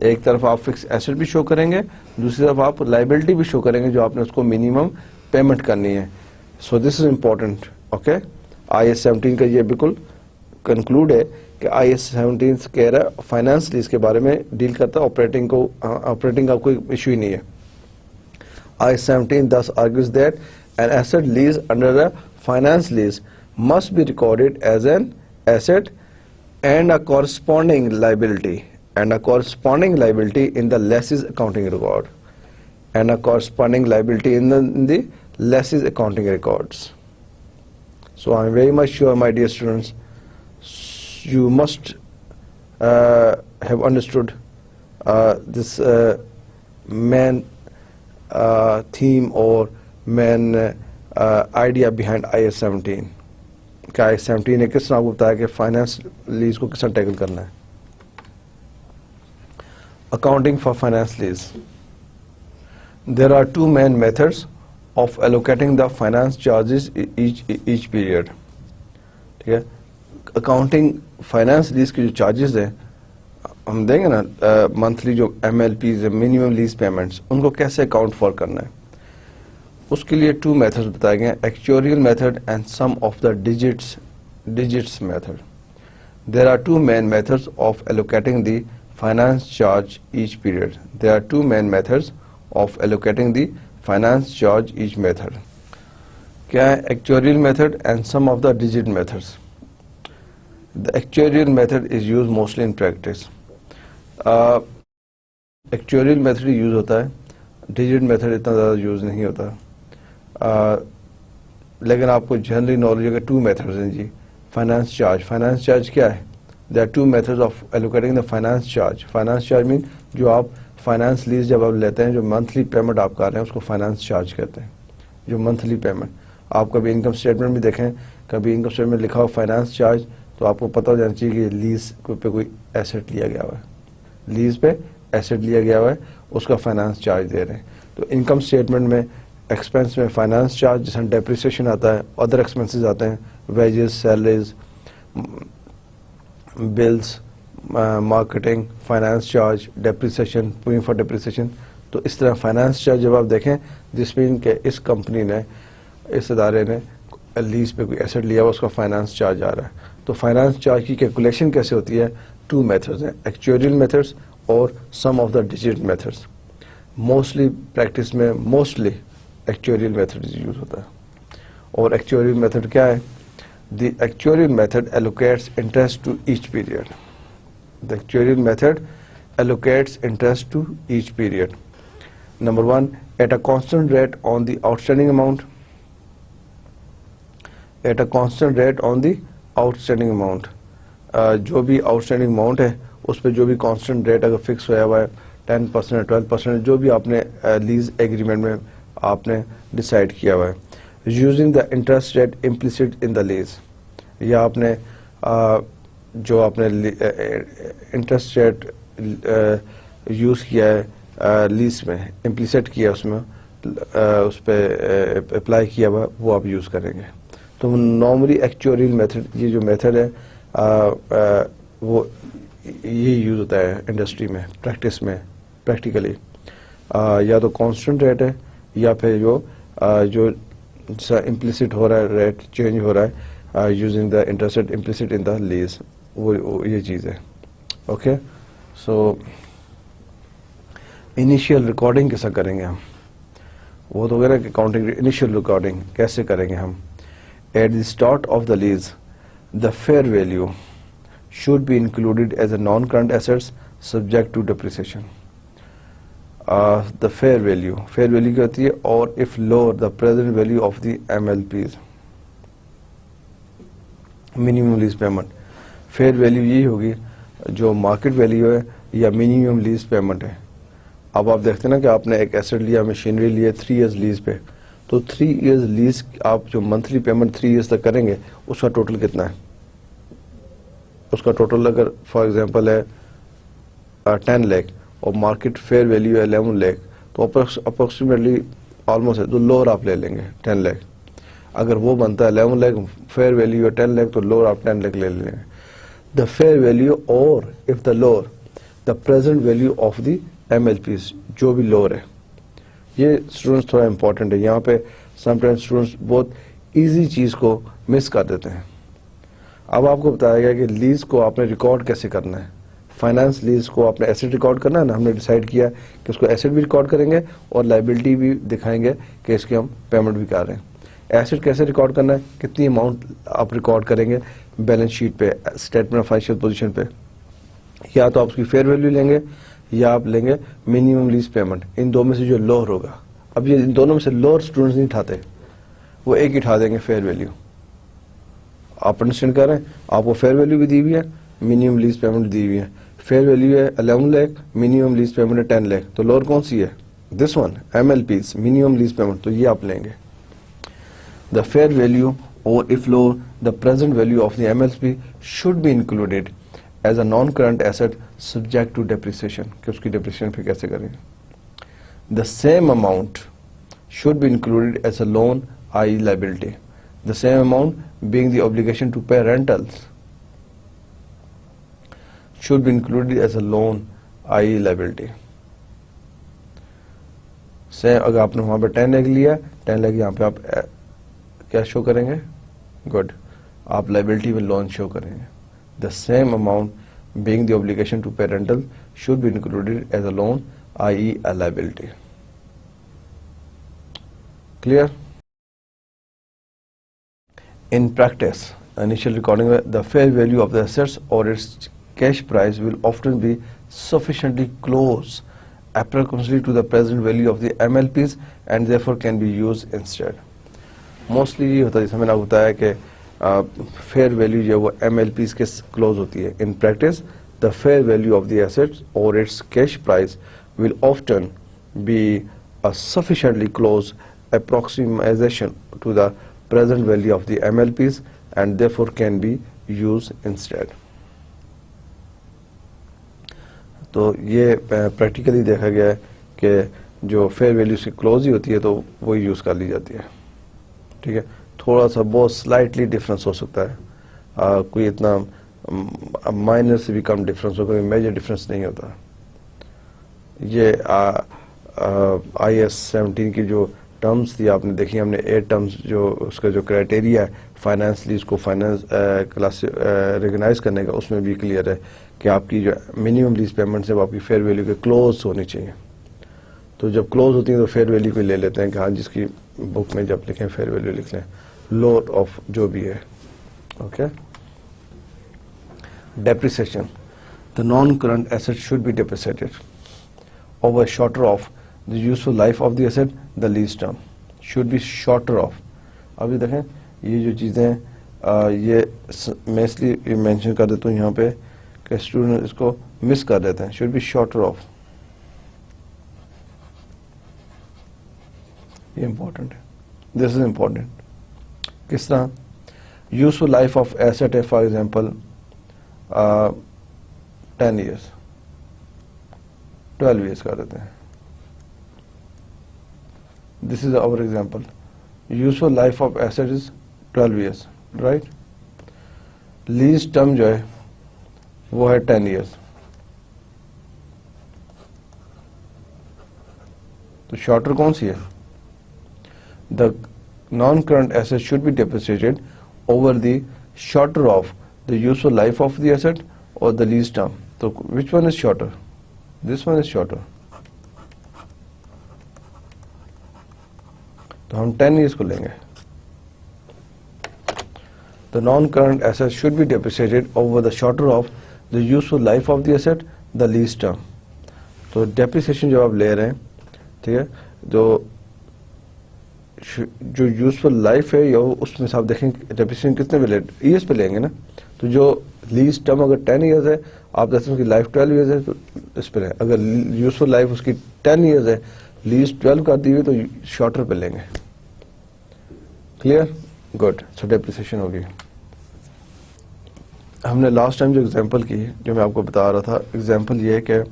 एक तरफ आप फिक्स एसेट भी शो करेंगे, दूसरी तरफ आप लाइबिलिटी भी शो करेंगे जो आपने उसको मिनिमम पेमेंट करनी है. So this is important. Okay, IS 17 का ये बिल्कुल कंक्लूड है कि IS 17 कह रहा है फाइनेंस लीज के बारे में डील करता है, ऑपरेटिंग का कोई इशू ही नहीं है. IS 17 thus argues that an asset leased under a finance lease must be recorded as an asset and a corresponding liability in the lessee's accounting record, So I am very much sure, my dear students, you must have understood this main theme or main idea behind IS 17. क्या IS 17 ने किस तरह आपको बताया कि finance lease को किस तरह टैकल करना है. Accounting for finance lease. There are two main methods of allocating the finance charges each period. ठीक है, अकाउंटिंग फाइनेंस लीज के जो चार्जेस हैं हम देंगे ना, मंथली जो MLPs मिनिमम लीज पेमेंट्स, उनको कैसे अकाउंट फॉर करना है, उसके लिए टू मेथड्स बताए गए हैं, actuarial method and sum of the digits method. There are two main methods of allocating the finance charge each period. There are two main methods of allocating the finance charge each method. क्या है actuarial method and some of the digit methods. The actuarial method is used mostly in practice. Actuarial method use होता है, digit method इतना ज़्यादा use नहीं होता. लेकिन आपको जनरली नॉलेज है कि टू मेथड्स हैं जी. फाइनेंस चार्ज क्या है? There are two methods of allocating the finance charge. Finance charge mean जो आप फाइनेंस लीज जब आप लेते हैं, जो मंथली पेमेंट आप कर रहे हैं उसको फाइनेंस चार्ज कहते हैं. जो मंथली पेमेंट आप कभी इनकम स्टेटमेंट में देखें, कभी इनकम स्टेटमेंट में लिखा हो फाइनेंस चार्ज, तो आपको पता हो जाना चाहिए कि लीज पे कोई एसेट लिया गया हुआ है, लीज पे एसेट लिया गया हुआ है, उसका फाइनेंस चार्ज दे रहे हैं. तो इनकम स्टेटमेंट में एक्सपेंस में फाइनेंस चार्ज, जिसमें डेप्रिसिएशन आता है, अदर एक्सपेंसेस आते हैं, wages, salaries, bills, marketing, finance charge, depreciation, paying for depreciation. तो इस तरह फाइनेंस चार्ज जब आप देखें जिसमें कि इस कंपनी ने, इस इदारे ने लीज पे कोई एसेट लिया हुआ, उसका फाइनेंस चार्ज आ रहा है. तो फाइनेंस चार्ज की कैलकुलेशन कैसे होती है? टू मेथड्स हैं, एक्चुअरियल मेथड्स और sum of the digit methods. Mostly practice में मोस्टली एक्चुअरियल मेथड यूज होता है. और एक्चुअरियल मेथड क्या है? The actuarial method allocates interest to each period. The actuarial method allocates interest to each period. Number one, at a constant rate on the outstanding amount. At a constant rate on the outstanding amount. जो भी outstanding amount है उस पर जो भी constant rate अगर fix हुआ है 10% 12%, जो भी आपने lease agreement में आपने decide किया हुआ है, using the interest rate implicit in the lease, या आपने जो आपने इंटरेस्ट रेट यूज़ किया है लीज में, इम्प्लिसिट किया उसमें, उस पर अप्लाई किया हुआ, वो आप यूज़ करेंगे. तो नॉर्मली एक्चुअरियल मेथड, ये जो मेथड है वो ये यूज़ होता है इंडस्ट्री में, प्रैक्टिस में, प्रैक्टिकली. या तो कांस्टेंट रेट है या फिर जो जैसा इम्प्लिसिट हो रहा है, रेट चेंज हो रहा है using the interest rate implicit in the lease, वो ये चीज़ है. ओके, सो इनिशियल रिकॉर्डिंग कैसा करेंगे हम? वो तो वगैरह अकाउंटिंग इनिशियल रिकॉर्डिंग कैसे करेंगे हम? At the start of the lease the fair value should be included as a non current assets subject to depreciation. The fair value क्या होती है, और if lower the present value of the MLPs, minimum lease payment. Fair value यही होगी जो market value है या minimum lease payment है। अब आप देखते हैं ना कि आपने एक एसेट लिया, मशीनरी लिया 3 इयर्स लीज पे, तो 3 इयर्स लीज आप जो मंथली पेमेंट 3 इयर्स तक करेंगे उसका टोटल कितना है? उसका टोटल अगर फॉर एग्जांपल है 10 लाख और मार्केट फेयर वैल्यू है 11 लाख, तो अप्रोक्सीमेटली ऑलमोस्ट है तो लोअर आप ले लेंगे 10 लाख। अगर वो बनता है 11 लाख, फेयर वैल्यू है 10 लाख, तो लोअर आप 10 लाख ले लेंगे। द फेयर वैल्यू और if the lower the present value of the MLPs, जो भी लोअर है। ये स्टूडेंट्स थोड़ा इंपॉर्टेंट है, यहाँ पे समटाइम्स स्टूडेंट्स बहुत इजी चीज को मिस कर देते हैं। अब आपको बताया गया कि लीज को आपने रिकॉर्ड कैसे करना है। फाइनेंस लीज को आपने एसेट रिकॉर्ड करना है ना, हमने डिसाइड किया कि उसको एसेट भी रिकॉर्ड करेंगे और लायबिलिटी भी दिखाएंगे कि इसकी हम पेमेंट भी कर रहे हैं। एसेट कैसे रिकॉर्ड करना है, कितनी अमाउंट आप रिकॉर्ड करेंगे बैलेंस शीट पे, स्टेटमेंट ऑफ फाइनेंशियल पोजीशन पे, या तो आप उसकी फेयर वैल्यू लेंगे या आप लेंगे मिनिमम लीज पेमेंट। इन दो में से जो लोअर होगा, अब ये इन दोनों में से लोअर स्टूडेंट्स नहीं उठाते, वो एक ही उठा देंगे फेयर वैल्यू। आप अंडरस्टैंड कर रहे हैं, आपको फेयर वैल्यू भी दी हुई है, मिनिमम लीज पेमेंट दी हुई है। फेयर वैल्यू है 11 लाख, मिनिमम लीज पेमेंट है 10 लाख, तो लोअर कौन सी है? This one, MLPs, minimum lease payment, तो ये आप लेंगे। द फेयर वैल्यू और if lower the present value of the MLP should be included as a non current asset subject to depreciation, कि उसकी डेप्रिसिएशन फिर कैसे करेंगे। The same amount should be included as a loan, i.e. liability. The same amount being the obligation to pay rentals should be included as a loan, i.e. liability. Same अगर आपने वहां पे 10 लाख लिया, 10 लाख यहाँ पे आप क्या शो करेंगे? गुड, आप लाइबिलिटी में लोन शो करेंगे। The same amount being the obligation to pay rental should be included as a loan, i.e. a liability. Clear? In practice, initial recording, the fair value of the assets or its cash price will often be sufficiently close approximately to the present value of the MLPs and therefore can be used instead. Mostly ये होता है, जैसे मैंने आपको बताया कि fair value जो वो MLPs के close होती है. In practice, the fair value of the assets or its cash price will often be a sufficiently close approximation to the present value of the MLPs and therefore can be used instead. तो ये practically देखा गया है कि जो fair value से close ही होती है तो वही यूज़ कर ली जाती है। ठीक है, थोड़ा सा बहुत स्लाइटली डिफरेंस हो सकता है, कोई इतना माइनर से भी कम डिफरेंस होगा, मेजर डिफरेंस नहीं होता। ये IAS 17 की जो टर्म्स थी आपने देखी, हमने 8 टर्म्स जो उसका जो क्राइटेरिया है फाइनेंस लीज को फाइनेंस क्लास रिकग्नाइज करने का, उसमें भी क्लियर है कि आपकी जो मिनिमम लीज पेमेंट है वो आपकी फेयर वैल्यू के क्लोज होनी चाहिए। तो जब क्लोज होती है तो फेयर वैल्यू को ले लेते हैं कि हाँ जिसकी बुक में जब लिखें फेयर वैल्यू लिख लें, लोड ऑफ जो भी है। Okay, depreciation, the non current asset should be depreciated over shorter of the useful life of the asset, the lease term should be shorter of। अभी देखें ये जो चीज़ें हैं ये मैं इसलिए मेंशन कर देता हूँ यहाँ पे कि स्टूडेंट इसको मिस कर देते हैं। should be shorter of, ये इम्पोर्टेंट है, दिस इज इम्पोर्टेंट। किस तरह? यूजफुल लाइफ ऑफ एसेट है फॉर एग्जाम्पल 10 years, 12 years कर देते हैं। This is our example, useful life of asset is 12 years, right. Lease term जो है वो है 10 years। तो शॉर्टर कौन सी है? The non current asset should be depreciated over the shorter of the useful life of the asset और the lease term. तो which one is shorter? This one is shorter। तो हम 10 years को लेंगे। The non-current asset should be depreciated over the shorter of the useful life of the asset, the lease term। तो depreciation जब आप ले रहे हैं, ठीक है, जो यूजफुल लाइफ है या उसमें से आप देखेंगे डेप्रिसिएशन कितने पे ईयर्स पे लेंगे ना, तो जो लीज टर्म अगर 10 ईयर्स है, आप देखते हैं कि लाइफ 12 ईयर्स है, तो इस पे अगर यूजफुल लाइफ उसकी 10 ईयर्स है, लीज 12 कर दी हुई, तो शॉर्टर पे लेंगे। Clear, good. सो डेप्रिसिएशन होगी। हमने लास्ट टाइम जो एग्जांपल की, जो मैं आपको बता रहा था, एग्जांपल ये है कि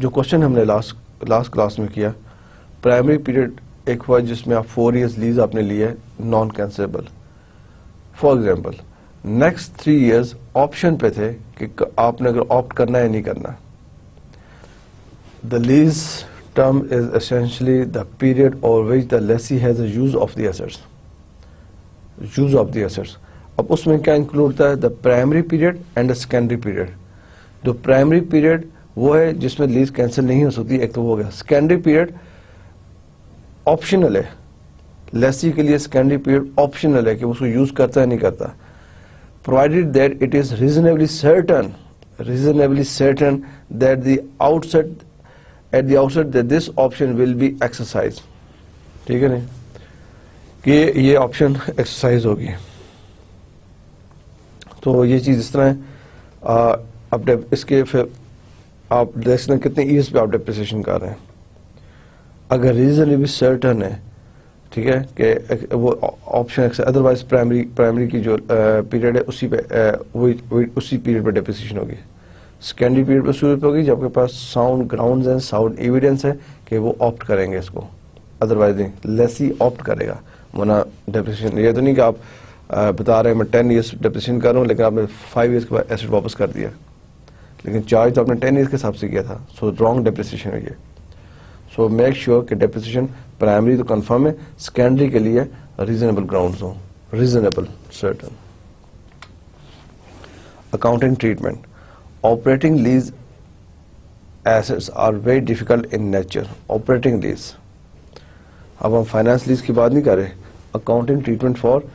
जो क्वेश्चन हमने लास्ट क्लास में किया, प्राइमरी पीरियड एक हुआ जिसमें आप 4 इयर्स लीज आपने ली है non cancellable. For example next 3 years option पे थे कि आपने अगर ऑप्ट करना है या नहीं करना। The lease term is essentially the period over which the lessee has use of the assets, use of the assets. अब उसमें क्या इंक्लूड होता है? The primary period and the secondary period. जो प्राइमरी पीरियड वो है जिसमें लीज कैंसिल नहीं हो सकती, एक तो वो हो गया। सेकेंडरी पीरियड ऑप्शनल है, लेसी के लिए सेकेंडरी पीरियड ऑप्शनल है कि उसको यूज करता है नहीं करता, provided that it is reasonably certain that the outset at the outset that this option will be exercise. ठीक है नहीं, कि ये ऑप्शन एक्सरसाइज होगी। तो ये चीज इस तरह है। अब इसके फिर आप देख सकते हैं कितने ईयर्स पे आप डेप्रिसिएशन कर रहे हैं। अगर रीजन भी सर्टन है, ठीक है, कि वो ऑप्शन अदरवाइज प्राइमरी की जो पीरियड है उसी पे वही उसी पीरियड पे डेप्रिसिएशन होगी। सेकेंडरी पीरियड पे उसी पे होगी जब आपके पास साउंड ग्राउंड्स हैं, साउंड एविडेंस है कि वो ऑप्ट करेंगे इसको, अदरवाइज नहीं, लेसी ऑप्ट करेगा, वरना डेप्रिसिएशन। ये तो नहीं कि आप बता रहे हैं मैं 10 ईयर्स डेप्रिसिएशन कर रहा हूँ लेकिन आपने 5 ईयर्स के बाद एसेट वापस कर दिया, लेकिन चार्ज तो आपने 10 ईयर्स के हिसाब से किया था, सो रॉन्ग डेप्रिसिएशन है ये। सो मेक श्योर कि डेप्रिसिएशन प्राइमरी तो कंफर्म है, सेकेंडरी के लिए रीजनेबल ग्राउंड्स हो, reasonable certain. Accounting treatment, operating lease assets are very difficult in nature. Operating lease, अब हम फाइनेंस लीज की बात नहीं कर रहे, accounting treatment for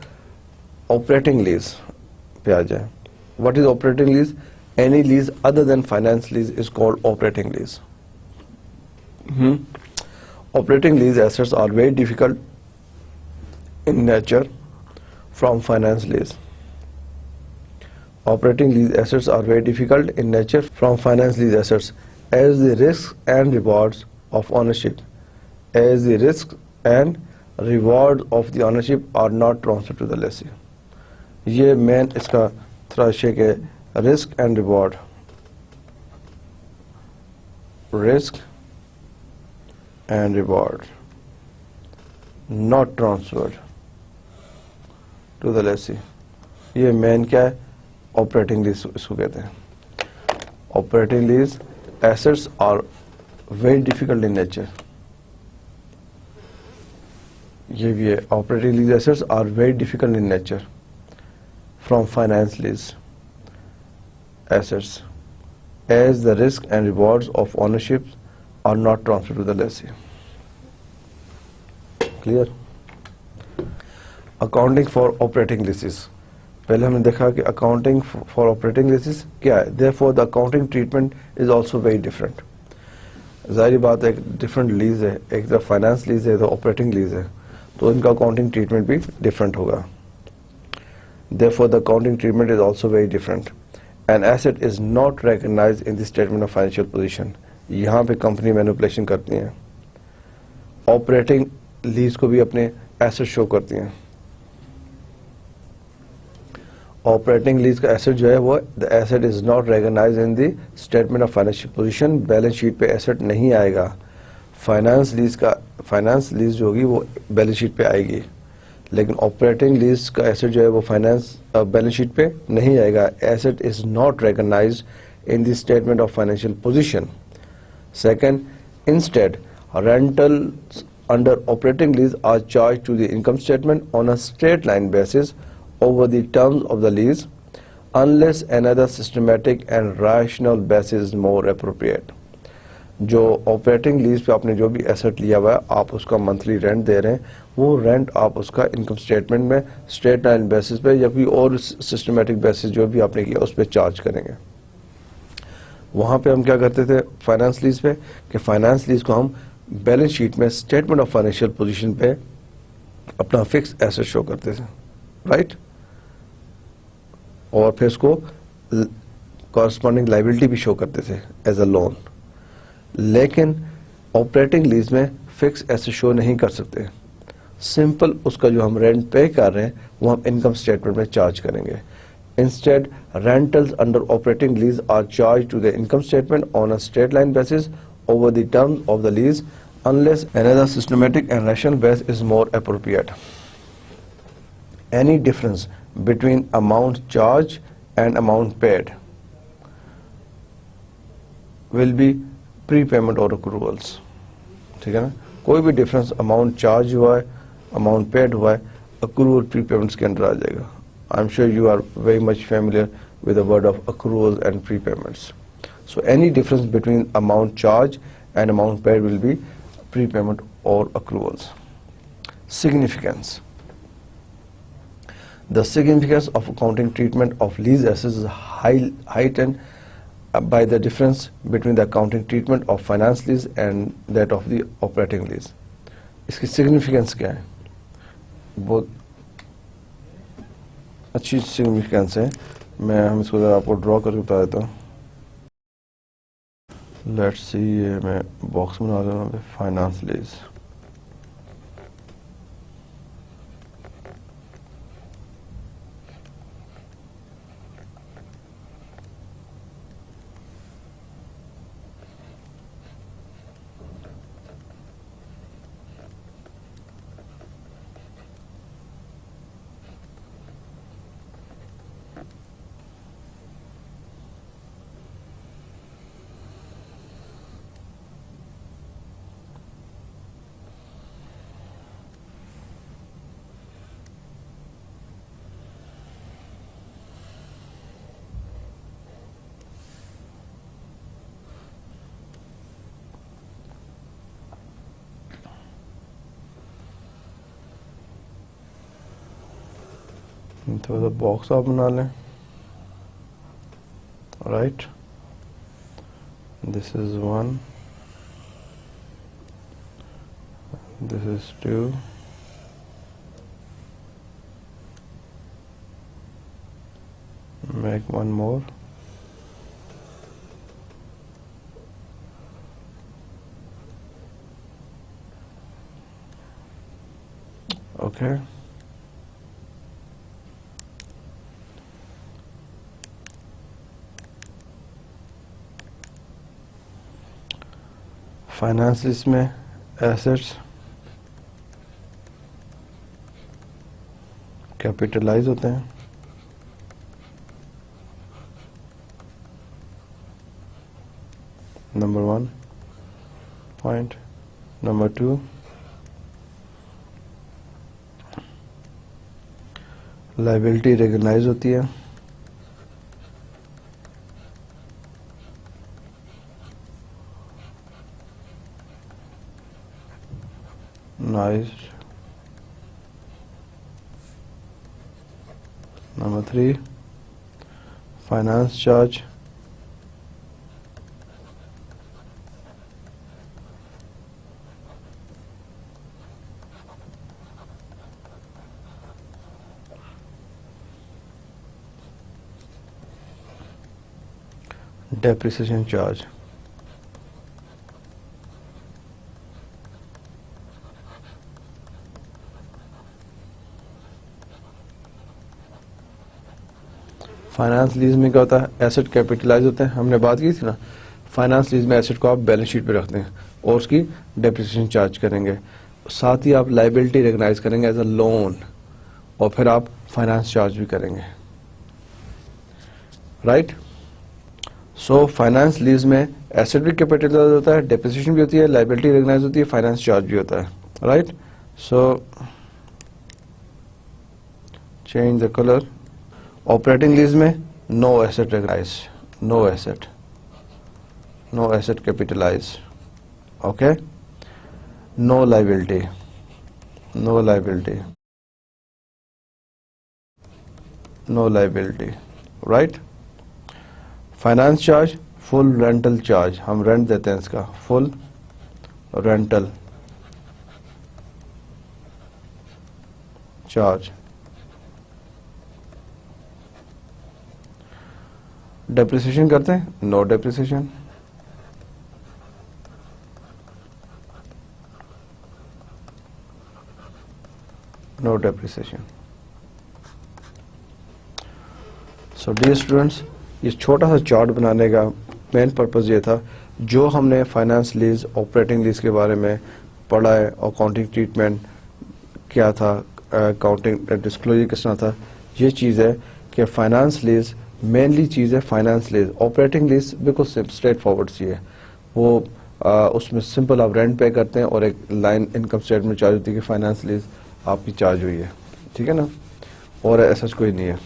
operating lease पे आ जाए। What is operating lease? Any lease other than finance lease is called operating lease. Operating lease assets are very difficult in nature from finance lease. Operating lease assets are very difficult in nature from finance lease assets as the risks and rewards of ownership of the ownership are not transferred to the lessee. ये main इसका थोड़ा shake है, risk and reward, risk and reward not transferred to the lessee. ये मेन क्या है? Operating lease इसको कहते हैं। Operating lease assets are very difficult in nature, ये भी है। Operating lease assets are very difficult in nature from finance lease assets as the risk and rewards of ownership are not transferred to the lessee. Clear? Accounting for operating leases, पहले हमने देखा कि accounting for operating leases क्या है, therefore the accounting treatment is also very different. जाहिर बात है, एक different lease है, एक तो finance lease है तो operating lease है, तो इनका accounting treatment भी different होगा। Therefore the accounting treatment is also very different. An asset is not recognized in the statement of financial position. यहाँ पे कंपनी मैनिपुलेशन करती हैं, ऑपरेटिंग लीज को भी अपने एसेट शो करती हैं। ऑपरेटिंग लीज का एसेट जो है वो the asset is not recognised in the statement of financial position, balance sheet पे एसेट नहीं आएगा। फाइनेंस लीज जो होगी वो बैलेंस शीट पे आएगी, लेकिन ऑपरेटिंग लीज का एसेट जो है वो फाइनेंस बैलेंस शीट पे नहीं आएगा। Asset is not recognised in the statement of financial position. Second, instead rentals under operating lease are charge to the income statement on a straight line basis over the terms of the lease unless another systematic and rational basis is more appropriate. जो operating lease पे आपने जो भी asset लिया हुआ है, आप उसका मंथली रेंट दे रहे हैं, वो रेंट आप उसका इनकम स्टेटमेंट में स्ट्रेट लाइन बेसिस पे या कोई और सिस्टमेटिक बेसिस जो भी आपने किया उस पर चार्ज करेंगे। वहां पे हम क्या करते थे फाइनेंस लीज पे, कि फाइनेंस लीज को हम बैलेंस शीट में स्टेटमेंट ऑफ फाइनेंशियल पोजीशन पे अपना फिक्स एसेट शो करते थे, राइट, और फिर उसको कॉरस्पॉन्डिंग लाइबिलिटी भी शो करते थे एज अ लोन। लेकिन ऑपरेटिंग लीज में फिक्स एसेट शो नहीं कर सकते, सिंपल उसका जो हम रेंट पे कर रहे हैं वो हम इनकम स्टेटमेंट में चार्ज करेंगे। Instead, rentals under operating lease are charged to the income statement on a straight line basis over the terms of the lease unless another systematic and rational base is more appropriate. Any difference between amount charged and amount paid will be prepayment or accruals. ठीक है ना, कोई भी difference amount charge हुआ है, amount paid हुआ है, accrual प्रीपेमेंट्स के अंदर आ जाएगा। I'm sure you are very much familiar with the word of accruals and prepayments. So any difference between amount charged and amount paid will be prepayment or accruals. Significance. The significance of accounting treatment of lease assets is heightened by the difference between the accounting treatment of finance lease and that of the operating lease. इसकी significance क्या है? बहुत अच्छी significance है। हम इसको जरा आपको ड्रॉ करके बता देता हूँ। लेट्स सी, ये मैं बॉक्स बना रहा हूँ फाइनेंस लीज। थोड़ा सा बॉक्स आप बना लें, right, this is 1, this is 2, make one more, okay, finance इसमें एसेट्स कैपिटलाइज होते हैं, number 1 point. Number 2, liability recognise होती है, nice. Number 3, finance charge depreciation charge. Finance lease में क्या होता है, एसेट कैपिटलाइज होते हैं, हमने बात की थी ना, फाइनेंस लीज में एसेट को आप बैलेंस शीट पे रखते हैं और उसकी डेप्रिसिएशन चार्ज करेंगे, साथ ही आप लायबिलिटी रिकॉग्नाइज करेंगे एज अ लोन, और फिर आप फाइनेंस चार्ज भी करेंगे, राइट। सो फाइनेंस लीज में एसेट भी कैपिटलाइज होता है, डेप्रिसिएशन भी होती है, लायबिलिटी रिकॉग्नाइज होती है, फाइनेंस चार्ज भी होता है, right. So change the colour. Operating lease में no asset recognise, no asset, no asset capitalise, okay, no liability, no liability, no liability, right. Finance charge full rental charge, हम rent देते हैं इसका, full rental charge. Depreciation करते हैं, no depreciation. No depreciation. So dear students, ये छोटा सा chart बनाने का मेन पर्पस ये था, जो हमने फाइनेंस लीज, ऑपरेटिंग लीज के बारे में पढ़ा है, अकाउंटिंग ट्रीटमेंट क्या था, अकाउंटिंग डिस्क्लोजर किस तरह था, ये चीज़ है कि फाइनेंस लीज मेनली चीज़ है, फाइनेंस लीज। ऑपरेटिंग लीज बिल्कुल स्ट्रेट फॉरवर्ड सी है, वो उसमें सिंपल आप रेंट पे करते हैं और एक लाइन इनकम स्टेटमेंट में चार्ज होती है कि फाइनेंस लीज आपकी चार्ज हुई है, ठीक है ना, और ऐसा कोई नहीं है।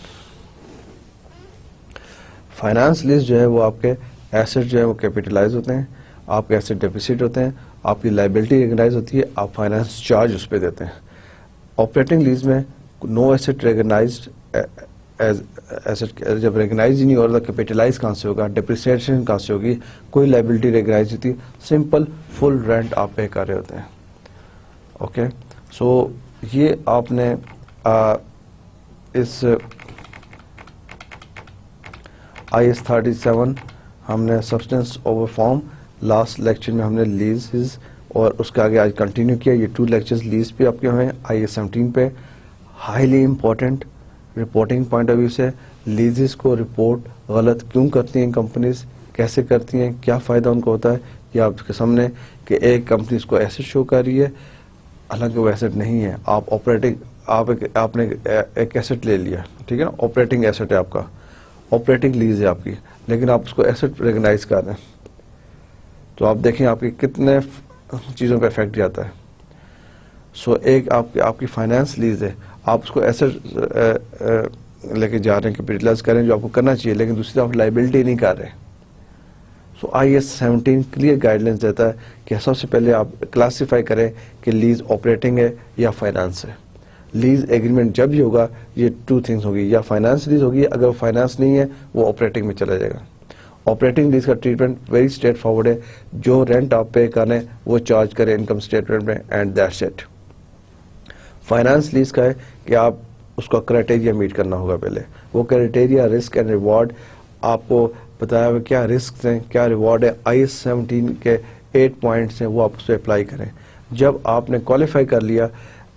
फाइनेंस लीज जो है वो आपके एसेट जो है वो कैपिटलाइज होते हैं, आपके एसेट डेफिसिट होते हैं, आपकी लाइबिलिटी रिकग्नाइज होती है, आप फाइनेंस चार्ज उस पर देते हैं। ऑपरेटिंग लीज में no asset recognised as asset, जब रिकग्नाइज ही नहीं हो रहा, कैपिटलाइज कहाँ से होगा, डिप्रिसिएशन कहाँ से होगी, कोई लाइबिलिटी रिकग्नाइज होती, सिंपल फुल रेंट आप पे कर रहे होते हैं। ओके, सो ये आपने इस IS 37 हमने substance over form last lecture में हमने लीजेस और उसके आगे आज कंटिन्यू किया। ये 2 लेक्चर्स लीज पे आपके हुए हैं, IS 17 पे। Highly important reporting point of view से, लीजेस को रिपोर्ट गलत क्यों करती हैं कंपनीज, कैसे करती हैं, क्या फ़ायदा उनको होता है, ये आपके सामने कि एक कंपनी इसको एसेट शो कर रही है, हालांकि वो एसेट नहीं है। आप ऑपरेटिंग आपने एक एसेट ले लिया, ठीक है ना, ऑपरेटिंग एसेट है आपका, ऑपरेटिंग लीज है आपकी, लेकिन आप उसको एसेट रिकग्नाइज कर रहे हैं, तो आप देखें आपके कितने चीज़ों का इफेक्ट जाता है। सो एक आपकी फाइनेंस लीज है, आप उसको एसेट लेके जा रहे हैं, कैपिटलाइज करें जो आपको करना चाहिए, लेकिन दूसरी तरफ लाइबिलिटी नहीं कर रहे। सो IS 17 क्लियर गाइडलाइंस देता है कि सबसे पहले आप क्लासिफाई करें कि लीज ऑपरेटिंग है या फाइनेंस है। लीज एग्रीमेंट जब भी होगा, ये 2 थिंग्स होगी, या फाइनेंस लीज होगी, अगर फाइनेंस नहीं है वो ऑपरेटिंग में चला जाएगा। ऑपरेटिंग लीज का ट्रीटमेंट वेरी स्ट्रेट फॉरवर्ड है, जो रेंट आप पे करें वो चार्ज करें इनकम स्टेटमेंट में, and that's it. Finance lease का है कि आप उसका क्राइटेरिया मीट करना होगा पहले, वो क्राइटेरिया रिस्क एंड रिवॉर्ड आपको बताया हुआ, क्या रिस्क हैं क्या रिवॉर्ड है, IS 17 के 8 पॉइंट्स हैं, वो आप उस पर अप्लाई करें। जब आपने क्वालिफाई कर लिया,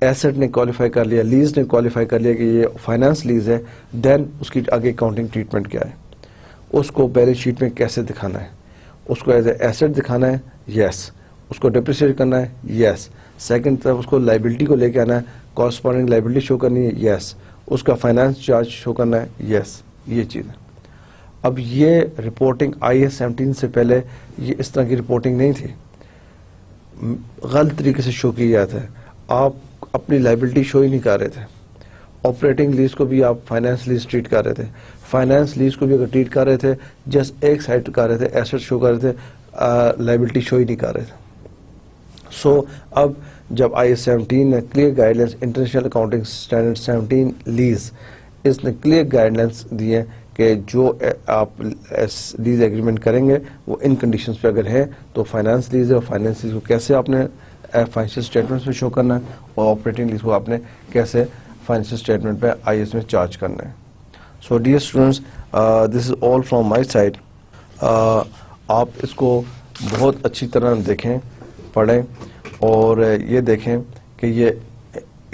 एसेट ने क्वालिफाई कर लिया, लीज ने क्वालिफाई कर लिया कि ये फाइनेंस लीज है, देन उसकी आगे अकाउंटिंग ट्रीटमेंट क्या है, उसको बैलेंस शीट में कैसे दिखाना है, उसको एज ए एसेट दिखाना है, यस, उसको डिप्रिसिएट करना है, यस, सेकंड तरफ उसको लाइबिलिटी को लेके आना है, कॉरस्पॉन्डिंग लाइबिलिटी शो करनी है, यस, उसका फाइनेंस चार्ज शो करना है, यस, ये चीज़ है। अब ये रिपोर्टिंग IS 17 से पहले ये इस तरह की रिपोर्टिंग नहीं थी, गलत तरीके से शो किया जाता है, आप अपनी लाइबिलिटी शो ही नहीं कर रहे थे। ऑपरेटिंग लीज को भी आप फाइनेंस लीज ट्रीट कर रहे थे, फाइनेंस लीज को भी अगर ट्रीट कर रहे थे जस्ट एक साइड कर रहे थे, एसेट शो कर रहे थे, लाइबिलिटी शो ही नहीं कर रहे थे। सो अब जब IS 17 ने clear guidelines, international accounting standard 17 lease, इसने क्लियर गाइडलाइंस दिए कि जो आप लीज एग्रीमेंट करेंगे वो इन कंडीशंस पे अगर है तो फाइनेंस लीज है, और फाइनेंस लीज को कैसे आपने फाइनेंशियल स्टेटमेंट्स में शो करना है, और ऑपरेटिंग लीज को आपने कैसे फाइनेंशियल स्टेटमेंट पे IS में चार्ज करना है। So dear students, this is all from my side. आप इसको बहुत अच्छी तरह देखें, पढ़ें, और ये देखें कि ये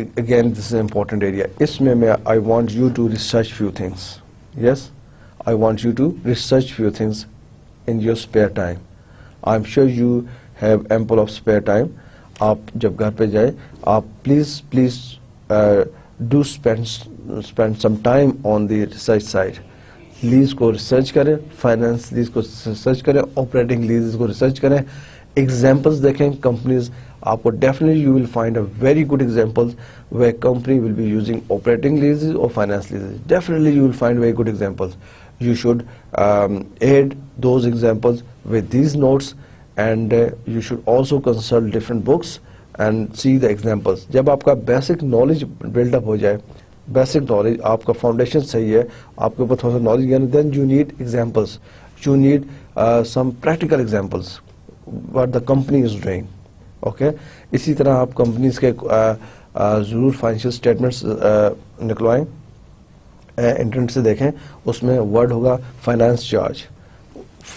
again this is important area. इसमें मैं I want you to research few things, yes, I want you to research few things in your spare time. I am sure you have ample of spare time. आप जब घर पे जाए, आप please do spend some time on the research side. Lease को research करें, finance lease को research करें, ऑपरेटिंग लीज को रिसर्च करें, एग्जाम्पल्स देखें कंपनीज, आपको definitely you will find a very good examples where company will be using operating leases or finance leases. Definitely you will find very good examples. You should add those examples with these notes, and you should also consult different books and see the examples. जब आपका basic knowledge build up हो जाए, basic knowledge, आपका foundation सही है, आपके ऊपर थोड़ा सा knowledge है, then you need examples. You need some practical examples what the company is doing. Okay इसी तरह आप कंपनीज के ज़रूर फाइनेंशियल स्टेटमेंट्स निकलवाएं, इंटरनेट से देखें, उसमें वर्ड होगा फाइनेंस चार्ज,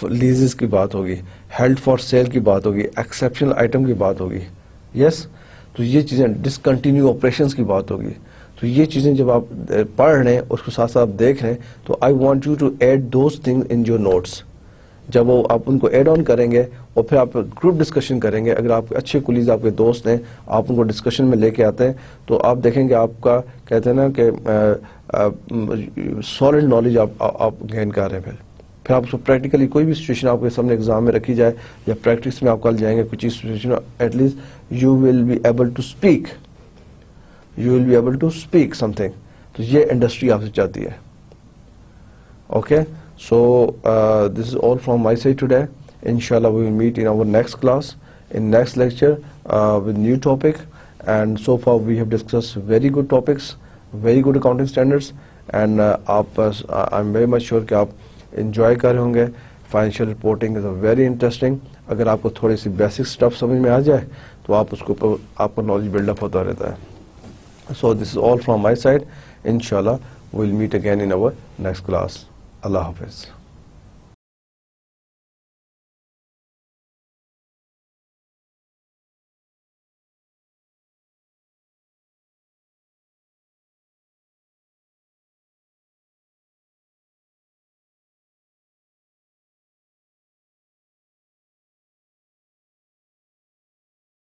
लीजेस की बात होगी, हेल्ड फॉर सेल की बात होगी, एक्सेप्शनल आइटम की बात होगी, यस तो ये चीज़ें डिसकंटिन्यू ऑपरेशंस की बात होगी। तो ये चीज़ें जब आप पढ़ रहे हैं उसके साथ साथ देख रहे हैं, तो I want you to add those things in your notes. जब वो आप उनको ऐड ऑन करेंगे और फिर आप ग्रुप डिस्कशन करेंगे, अगर आपके अच्छे कुलीज आपके दोस्त हैं, आप उनको डिस्कशन में लेके आते हैं, तो आप देखेंगे आपका कहते हैं ना कि सॉलिड नॉलेज आप गेन कर रहे हैं। फिर आप उसको प्रैक्टिकली कोई भी सिचुएशन आपके सामने एग्जाम में रखी जाए या प्रैक्टिस में आप कल जाएंगे कुछ situation, at least you will be able to speak, you will be able to speak something. तो ये इंडस्ट्री आपसे चाहती है। Okay so this is all from my side today. Inshallah we will meet in our next class, in next lecture with new topic, and so far we have discussed very good topics, very good accounting standards, and I'm very much sure कि आप enjoy कर रहे होंगे। Financial reporting is a very interesting, अगर आपको थोड़ी सी basic stuff समझ में आ जाए तो आप उसको आपका knowledge build up होता रहता है। So this is all from my side. Inshallah we'll meet again in our next class. Allah Hafiz.